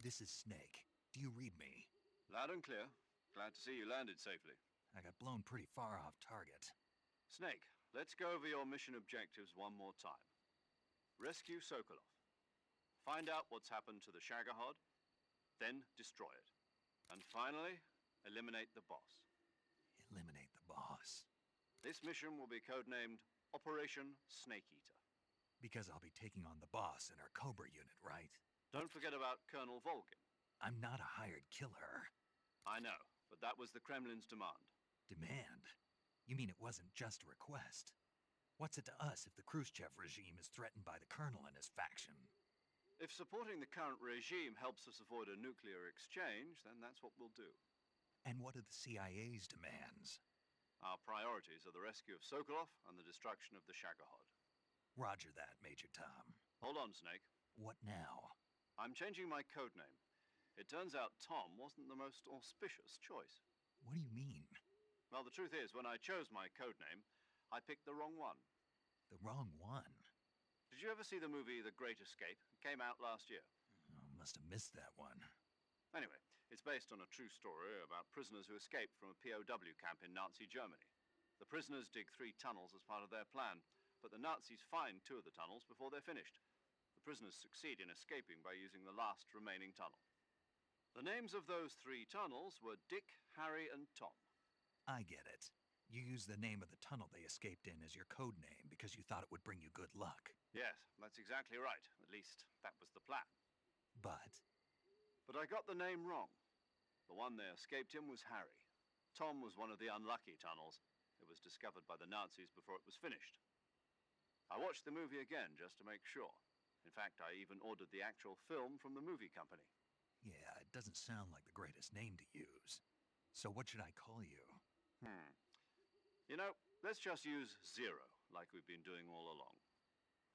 This is Snake. Do you read me? Loud and clear. Glad to see you landed safely. I got blown pretty far off target. Snake, let's go over your mission objectives one more time. Rescue Sokolov. Find out what's happened to the Shagohod, then destroy it. And finally, eliminate the boss. Eliminate the boss. This mission will be codenamed Operation Snake Eater. Because I'll be taking on the boss in our Cobra unit, right? Don't forget about Colonel Volgin. I'm not a hired killer. I know, but that was the Kremlin's demand. Demand? You mean it wasn't just a request? What's it to us if the Khrushchev regime is threatened by the Colonel and his faction? If supporting the current regime helps us avoid a nuclear exchange, then that's what we'll do. And what are the CIA's demands? Our priorities are the rescue of Sokolov and the destruction of the Shagohod. Roger that, Major Tom. Hold on, Snake. What now? I'm changing my codename. It turns out Tom wasn't the most auspicious choice. What do you mean? Well, the truth is, when I chose my codename, I picked the wrong one. The wrong one? Did you ever see the movie The Great Escape? It came out last year. Oh, must have missed that one. Anyway, it's based on a true story about prisoners who escaped from a POW camp in Nazi Germany. The prisoners dig 3 tunnels as part of their plan, but the Nazis find 2 of the tunnels before they're finished. The prisoners succeed in escaping by using the last remaining tunnel. The names of those 3 tunnels were Dick, Harry, and Tom. I get it. You used the name of the tunnel they escaped in as your code name because you thought it would bring you good luck. Yes, that's exactly right. At least, that was the plan. But I got the name wrong. The one they escaped in was Harry. Tom was one of the unlucky tunnels. It was discovered by the Nazis before it was finished. I watched the movie again just to make sure. In fact, I even ordered the actual film from the movie company. yeah, it doesn't sound like the greatest name to use. So what should I call you? You know, let's just use Zero, like we've been doing all along.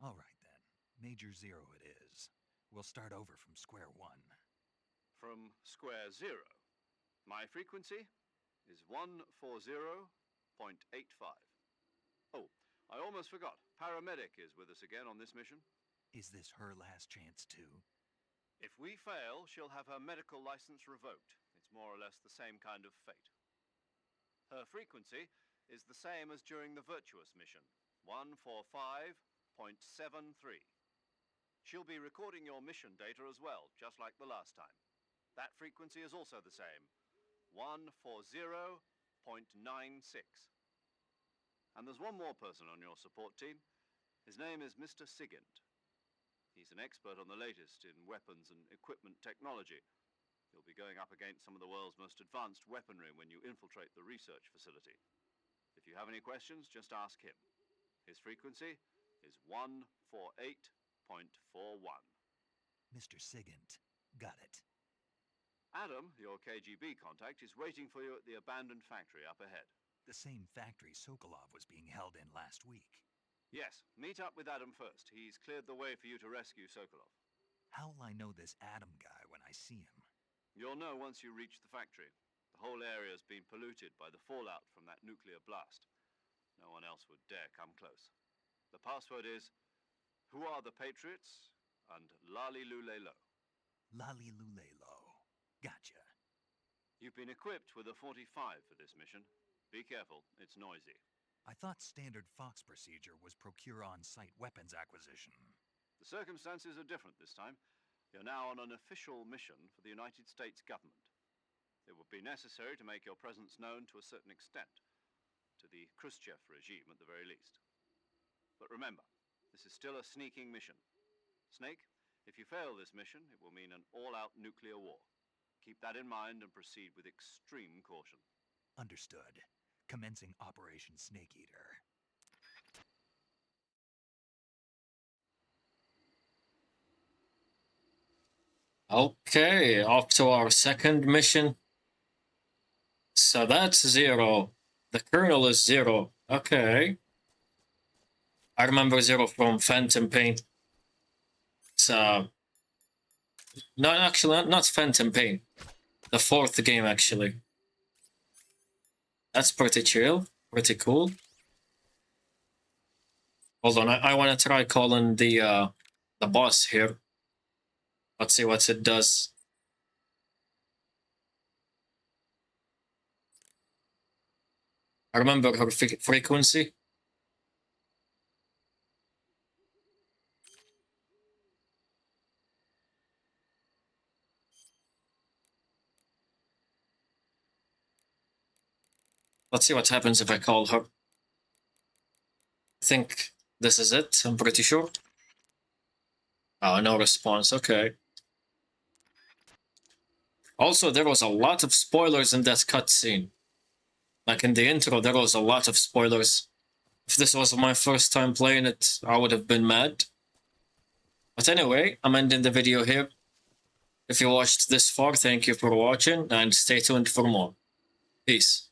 All right then. Major Zero it is. We'll start over from square one. From square 0. My frequency is 140.85. Oh, I almost forgot. Paramedic is with us again on this mission. Is this her last chance too? If we fail, she'll have her medical license revoked. It's more or less the same kind of fate. Her frequency is the same as during the Virtuous mission, 145.73. She'll be recording your mission data as well, just like the last time. That frequency is also the same, 140.96. And there's one more person on your support team. His name is Mr. Sigint. He's an expert on the latest in weapons and equipment technology. You'll be going up against some of the world's most advanced weaponry when you infiltrate the research facility. If you have any questions, just ask him. His frequency is 148.41. Mr. Sigint. Got it. Adam, your KGB contact, is waiting for you at the abandoned factory up ahead. The same factory Sokolov was being held in last week. Yes, meet up with Adam first. He's cleared the way for you to rescue Sokolov. How will I know this Adam guy when I see him? You'll know once you reach the factory. The whole area's been polluted by the fallout from that nuclear blast. No one else would dare come close. The password is, "Who are the Patriots?" and Lali Lule Lo. Lali Lule Lo. Gotcha. You've been equipped with a 45 for this mission. Be careful, it's noisy. I thought standard Fox procedure was procure on-site weapons acquisition. The circumstances are different this time. You're now on an official mission for the United States government. It would be necessary to make your presence known to a certain extent, to the Khrushchev regime at the very least. But remember, this is still a sneaking mission. Snake, if you fail this mission, it will mean an all-out nuclear war. Keep that in mind and proceed with extreme caution. Understood. Commencing Operation Snake Eater. Okay, off to our second mission. So that's Zero. The Colonel is Zero. Okay. I remember Zero from Phantom Pain. It's, no, actually, not Phantom Pain. The 4th game, actually. That's pretty chill. Pretty cool. Hold on, I want to try calling the boss here. Let's see what it does. I remember her frequency. Let's see what happens if I call her. I think this is it, I'm pretty sure. Oh, no response, okay. Also, there was a lot of spoilers in that cutscene. Like in the intro, there was a lot of spoilers. If this was my first time playing it, I would have been mad. But anyway, I'm ending the video here. If you watched this far, thank you for watching, and stay tuned for more. Peace.